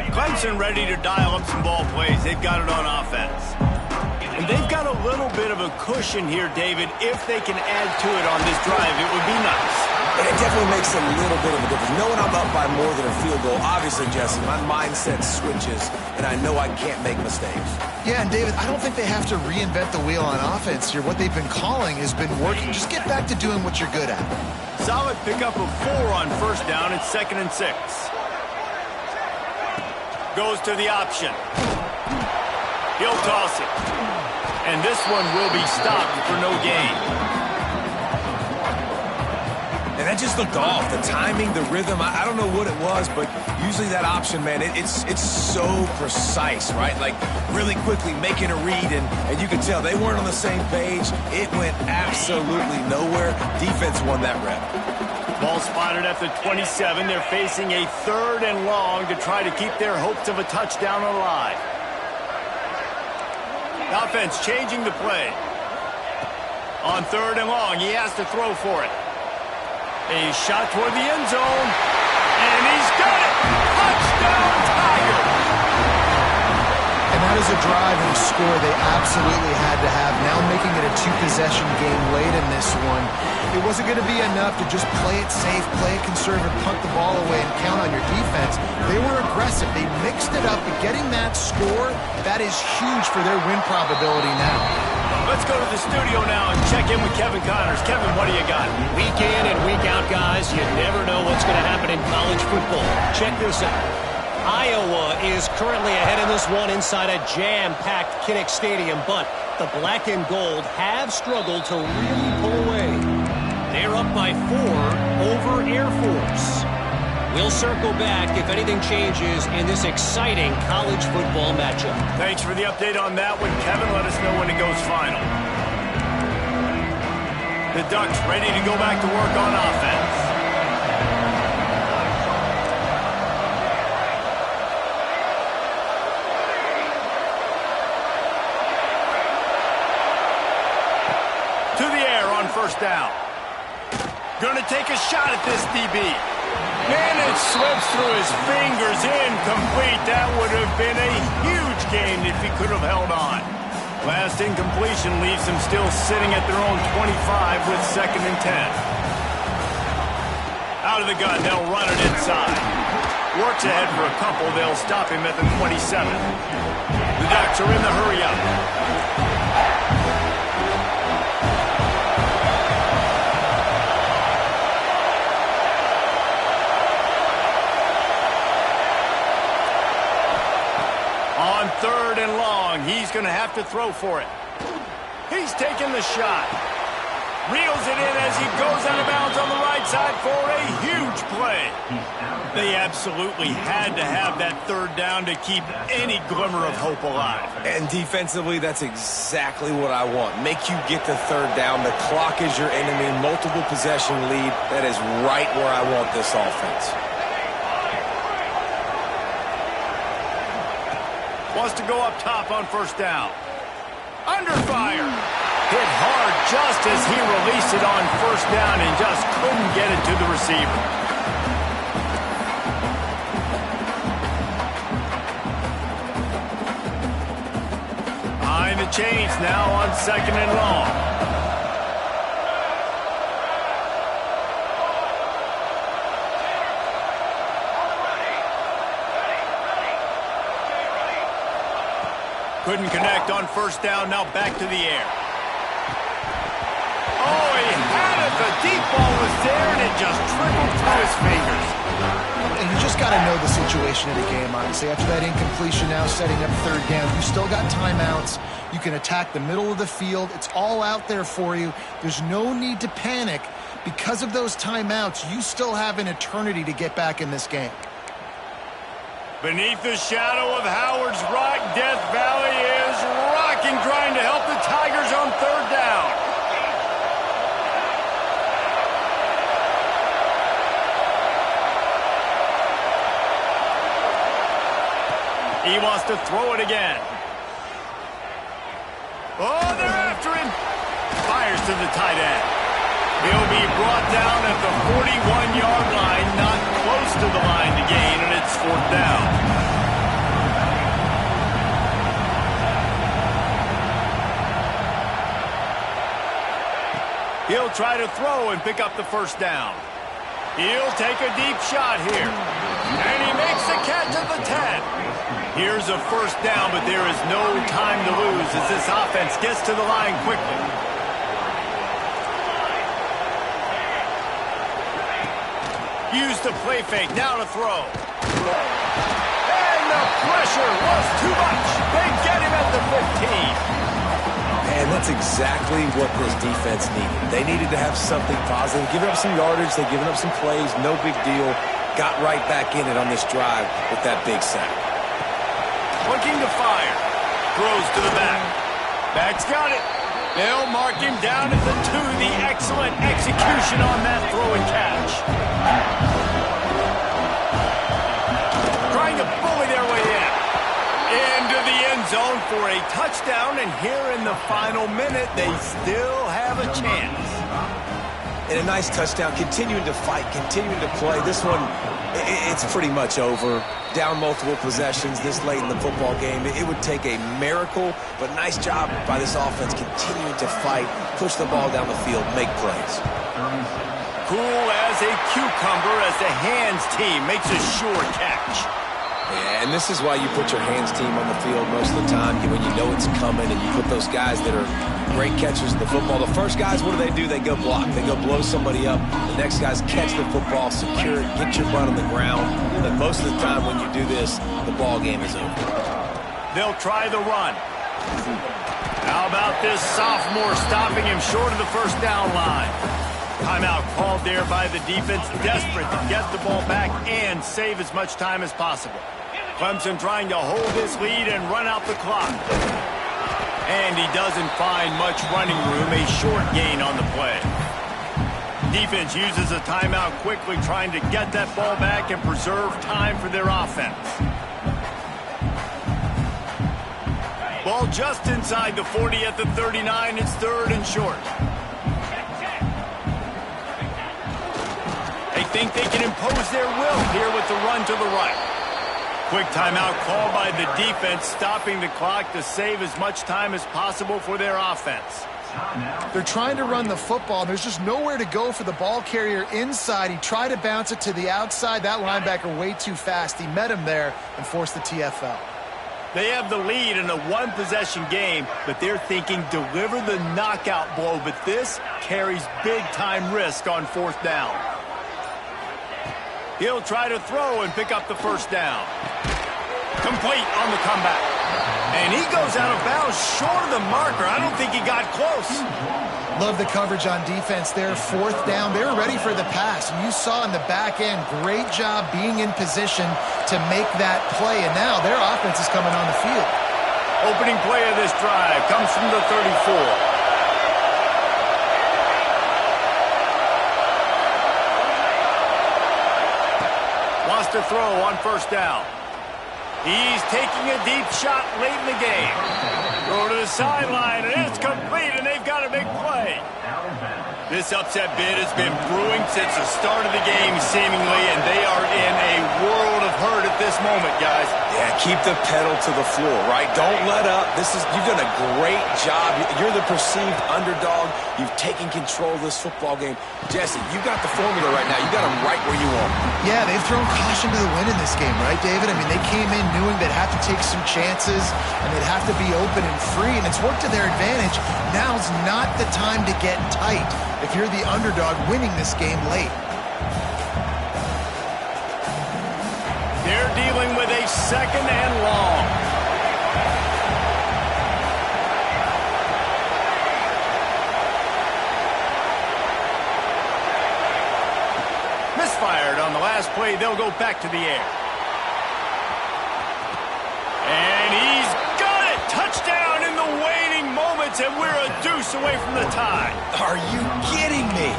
Clemson ready to dial up some ball plays. They've got it on offense. And they've got a little bit of a cushion here, David. If they can add to it on this drive, it would be nice. It definitely makes a little bit of a difference. Knowing I'm up by more than a field goal, obviously, Jesse, my mindset switches, and I know I can't make mistakes. Yeah, and David, I don't think they have to reinvent the wheel on offense here. What they've been calling has been working. Just get back to doing what you're good at. Solid pickup of 4 on first down and 2nd and 6. Goes to the option. He'll toss it. And this one will be stopped for no gain. And that just looked off. The timing, the rhythm, I don't know what it was, but usually that option, man, it's so precise, right? Like really quickly making a read, and you could tell they weren't on the same page. It went absolutely nowhere. Defense won that rep. Ball spotted at the 27. They're facing a 3rd and long to try to keep their hopes of a touchdown alive. The offense changing the play. On 3rd and long, he has to throw for it. A shot toward the end zone. And he's got it! Touchdown, Tiger! And that is a drive and a score they absolutely had to have. Now making it a 2-possession game late in this one. It wasn't going to be enough to just play it safe, play it conservative, punt the ball away, and count on your defense. They were aggressive. They mixed it up, but getting that score, that is huge for their win probability now. Let's go to the studio now and check in with Kevin Connors. Kevin, what do you got? Week in and week out, guys, you never know what's going to happen in college football. Check this out. Iowa is currently ahead in this one inside a jam-packed Kinnick Stadium, but the black and gold have struggled to really pull away. They're up by 4 over Air Force. We'll circle back if anything changes in this exciting college football matchup. Thanks for the update on that one, Kevin. Let us know when it goes final. The Ducks ready to go back to work on offense. To the air on first down. Gonna take a shot at this DB. And it slips through his fingers, incomplete. That would have been a huge gain if he could have held on. Last incompletion leaves them still sitting at their own 25 with 2nd and 10. Out of the gun, they'll run it inside. Works ahead for a couple, they'll stop him at the 27. The Ducks are in the hurry up. On 3rd and long, he's going to have to throw for it. He's taking the shot. Reels it in as he goes out of bounds on the right side for a huge play. They absolutely had to have that 3rd down to keep any glimmer of hope alive. And defensively, that's exactly what I want. Make you get the 3rd down. The clock is your enemy. Multiple possession lead. That is right where I want this offense. Wants to go up top on first down. Under fire. Hit hard just as he released it on first down and just couldn't get it to the receiver. Behind the chains now on 2nd and long. Couldn't connect on first down, now back to the air. Oh, he had it. The deep ball was there, and it just trickled through his fingers. And you just got to know the situation of the game, honestly. After that incompletion, now setting up 3rd down, you still got timeouts. You can attack the middle of the field. It's all out there for you. There's no need to panic. Because of those timeouts, you still have an eternity to get back in this game. Beneath the shadow of Howard's Rock, Death Valley is rocking, trying to help the Tigers on 3rd down. He wants to throw it again. Oh, they're after him. Fires to the tight end. He'll be brought down at the 41-yard line, not close to the line to gain, and it's 4th down. He'll try to throw and pick up the first down. He'll take a deep shot here. And he makes the catch at the 10. Here's a first down, but there is no time to lose as this offense gets to the line quickly. Use the play fake, now to throw. And the pressure was too much. They get him at the 15. And that's exactly what this defense needed. They needed to have something positive. Giving up some yardage, they've given up some plays, no big deal. Got right back in it on this drive with that big sack. Looking to fire. Throws to the back. Back's got it. They'll mark him down at the 2. The excellent execution on that throw and catch. Trying to bully their way in. Into the end zone for a touchdown, and here in the final minute, they still have a chance. And a nice touchdown, continuing to fight, continuing to play. This one, it's pretty much over. Down multiple possessions this late in the football game. It would take a miracle, but nice job by this offense continuing to fight, push the ball down the field, make plays. Cool as a cucumber as the hands team makes a sure catch. Yeah, and this is why you put your hands team on the field most of the time when you know it's coming, and you put those guys that are great catchers of the football. The first guys, what do? They go block. They go blow somebody up. The next guys catch the football, secure it, get your butt on the ground. But most of the time when you do this, the ball game is over. They'll try the run. How about this sophomore stopping him short of the first down line? Timeout called there by the defense, desperate to get the ball back and save as much time as possible. Clemson trying to hold this lead and run out the clock. And he doesn't find much running room, a short gain on the play. Defense uses a timeout quickly, trying to get that ball back and preserve time for their offense. Ball just inside the 40 at the 39. It's 3rd and short. They think they can impose their will here with the run to the right. Quick timeout called by the defense, stopping the clock to save as much time as possible for their offense. They're trying to run the football. There's just nowhere to go for the ball carrier inside. He tried to bounce it to the outside. That linebacker way too fast. He met him there and forced the TFL. They have the lead in a one-possession game, but they're thinking deliver the knockout blow, but this carries big-time risk on 4th down. He'll try to throw and pick up the first down. Complete on the comeback. And he goes out of bounds short of the marker. I don't think he got close. Love the coverage on defense there. 4th down. They were ready for the pass. And you saw in the back end, great job being in position to make that play. And now their offense is coming on the field. Opening play of this drive comes from the 34. Wants to throw on first down. He's taking a deep shot late in the game. Throw to the sideline, and it's complete, and they've got a big play. This upset bid has been brewing since the start of the game, seemingly, and they are in a world of hurt at this moment, guys. Yeah, keep the pedal to the floor, right? Don't let up. You've done a great job. You're the perceived underdog. You've taken control of this football game. Jesse, you got the formula right now. You got them right where you want. Yeah, they've thrown caution to the wind in this game, right, David? I mean, they came in knowing they'd have to take some chances, and they'd have to be open and free, and it's worked to their advantage. Now's not the time to get tight if you're the underdog winning this game late. They're dealing with a 2nd and long. Misfired on the last play. They'll go back to the air. And he's got it. Touchdown in the waning moments, and we're a deuce away from the tie. Are you kidding me?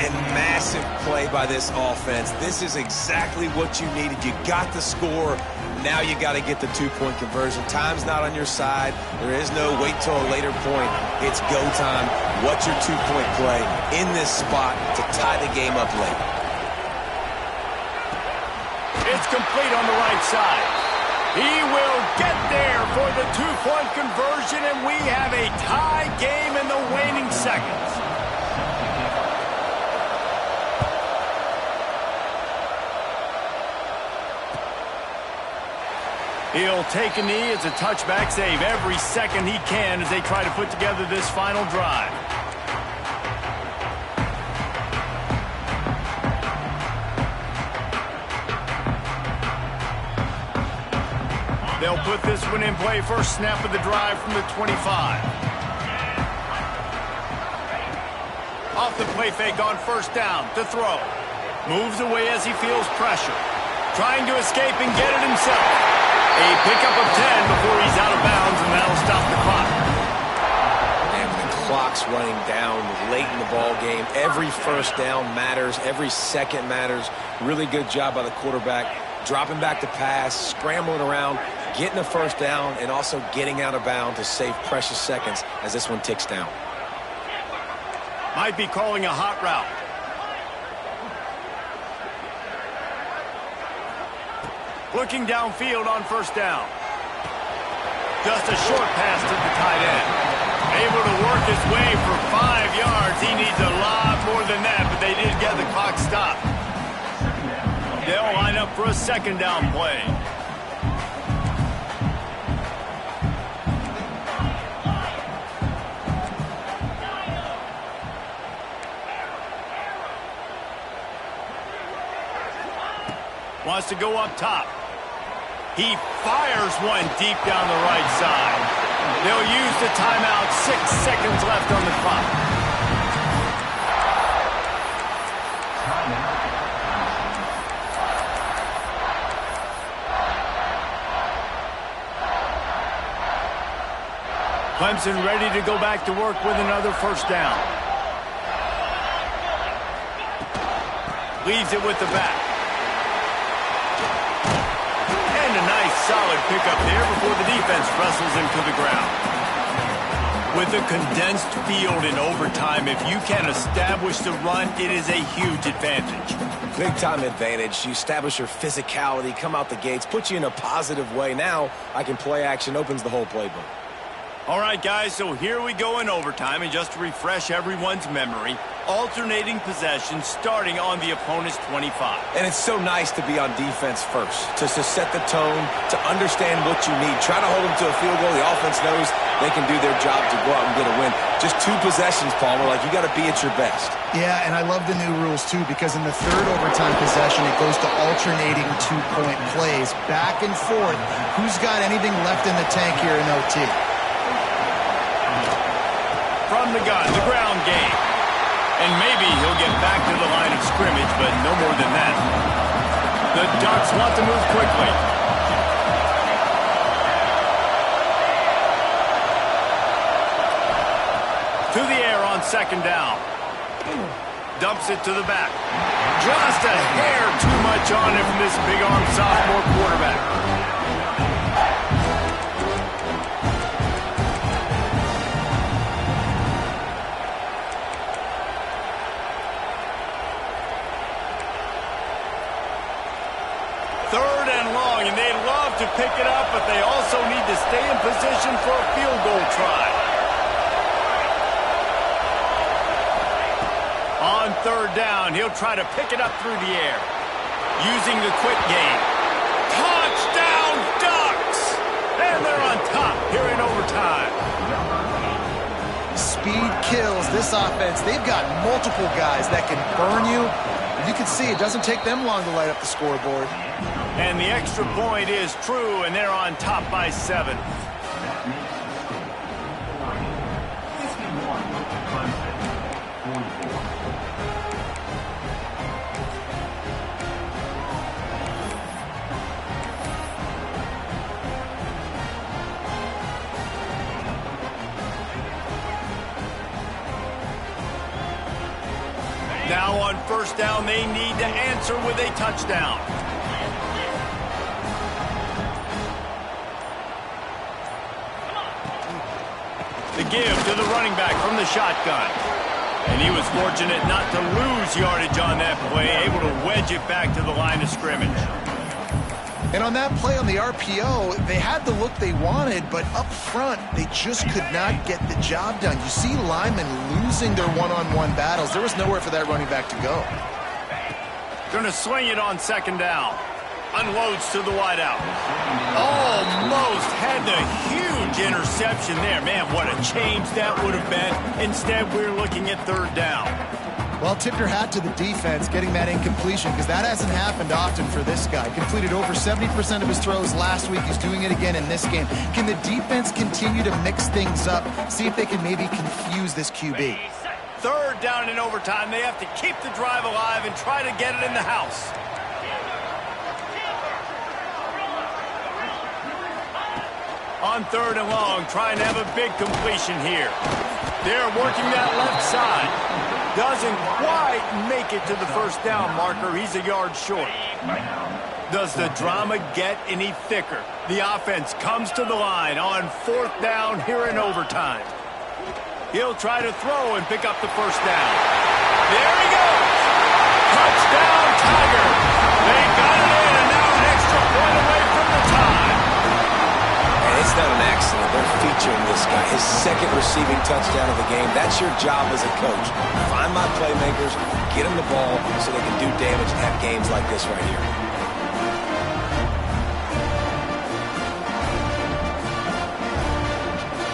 And massive play by this offense. This is exactly what you needed. You got the score. Now you got to get the 2-point conversion. Time's not on your side. There is no wait till a later point. It's go time. What's your 2-point play in this spot to tie the game up late? It's complete on the right side. He will get there for the 2-point conversion, and we have a tie game in the waning seconds. He'll take a knee. It's a touchback save every second he can as they try to put together this final drive. They'll put this one in play. First snap of the drive from the 25. Off the play fake on first down to throw. Moves away as he feels pressure. Trying to escape and get it himself. A pickup of 10 before he's out of bounds, and that'll stop the clock. And the clock's running down late in the ball game. Every first down matters. Every second matters. Really good job by the quarterback. Dropping back to pass, scrambling around, getting a first down, and also getting out of bounds to save precious seconds as this one ticks down. Might be calling a hot route. Looking downfield on first down. Just a short pass to the tight end. Able to work his way for 5 yards. He needs a lot more than that, but they did get the clock stopped. They'll line up for a second down play. Wants to go up top. He fires one deep down the right side. They'll use the timeout. 6 seconds left on the clock. Clemson ready to go back to work with another first down. Leaves it with the back. And a nice solid pickup there before the defense wrestles him to the ground. With a condensed field in overtime, if you can establish the run, it is a huge advantage. Big-time advantage. You establish your physicality, come out the gates, put you in a positive way. Now I can play action, opens the whole playbook. All right, guys, so here we go in overtime, and just to refresh everyone's memory, alternating possessions starting on the opponent's 25. And it's so nice to be on defense first, to set the tone, to understand what you need. Try to hold them to a field goal. The offense knows they can do their job to go out and get a win. Just 2 possessions, Palmer, like you got to be at your best. Yeah, and I love the new rules, too, because in the third overtime possession, it goes to alternating 2-point plays, back and forth. Who's got anything left in the tank here in OT? From the gun, the ground game. And maybe he'll get back to the line of scrimmage, but no more than that. The Ducks want to move quickly. To the air on second down. Dumps it to the back. Just a hair too much on him from this big-arm sophomore quarterback. Third and long, and they love to pick it up, but they also need to stay in position for a field goal try. On third down, he'll try to pick it up through the air. Using the quick game. Touchdown, Ducks! And they're on top here in overtime. Speed kills this offense. They've got multiple guys that can burn you. You can see it doesn't take them long to light up the scoreboard. And the extra point is true, and they're on top by 7. Now on first down, they need to answer with a touchdown. The give to the running back from the shotgun. And he was fortunate not to lose yardage on that play, able to wedge it back to the line of scrimmage. And on that play on the RPO, they had the look they wanted, but up front, they just could not get the job done. You see linemen losing their one-on-one battles. There was nowhere for that running back to go. Going to swing it on second down. Unloads to the wideout. Almost had the huge interception there. Man, what a change that would have been. Instead, we're looking at third down. Well, tip your hat to the defense getting that incompletion, because that hasn't happened often for this guy. Completed over 70% of his throws last week. He's doing it again in this game. Can the defense continue to mix things up? See if they can maybe confuse this QB. Third down in overtime. They have to keep the drive alive and try to get it in the house. On third and long, trying to have a big completion here. They're working that left side. Doesn't quite make it to the first down marker. He's a yard short. Does the drama get any thicker? The offense comes to the line on fourth down here in overtime. He'll try to throw and pick up the first down. There he goes. Touchdown, Tiger. They got it in, and now an extra point away from the tie. And it's not an accident. They're featuring this guy, his second receiving touchdown of the game. That's your job as a coach. Find my playmakers, get them the ball so they can do damage and have games like this right here.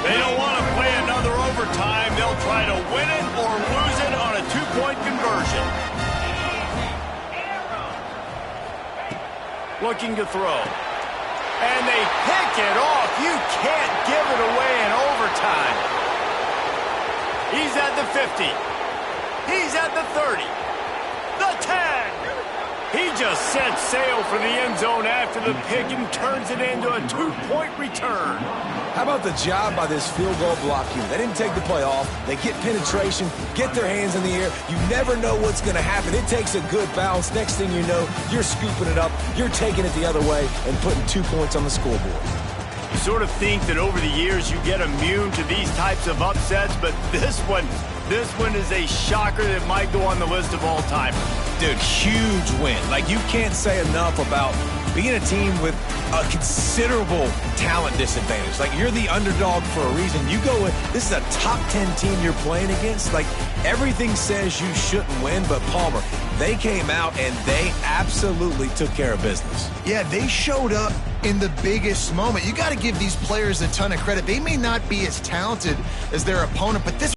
They don't want to play another overtime. They'll try to win it or lose it on a two-point conversion. Looking to throw. And they pick it off. You can't give it away in overtime. He's at the 50. He's at the 30. The 10. He just set sail for the end zone after the pick and turns it into a two-point return. How about the job by this field goal block unit? They didn't take the play off. They get penetration, get their hands in the air. You never know what's going to happen. It takes a good bounce. Next thing you know, you're scooping it up. You're taking it the other way and putting 2 points on the scoreboard. You sort of think that over the years you get immune to these types of upsets, but this one is a shocker that might go on the list of all time. Dude, huge win. Like, you can't say enough about being a team with a considerable talent disadvantage. Like, you're the underdog for a reason. You go with, this is a top 10 team you're playing against. Like, everything says you shouldn't win, but Palmer, they came out and they absolutely took care of business. Yeah, they showed up in the biggest moment. You got to give these players a ton of credit. They may not be as talented as their opponent, but this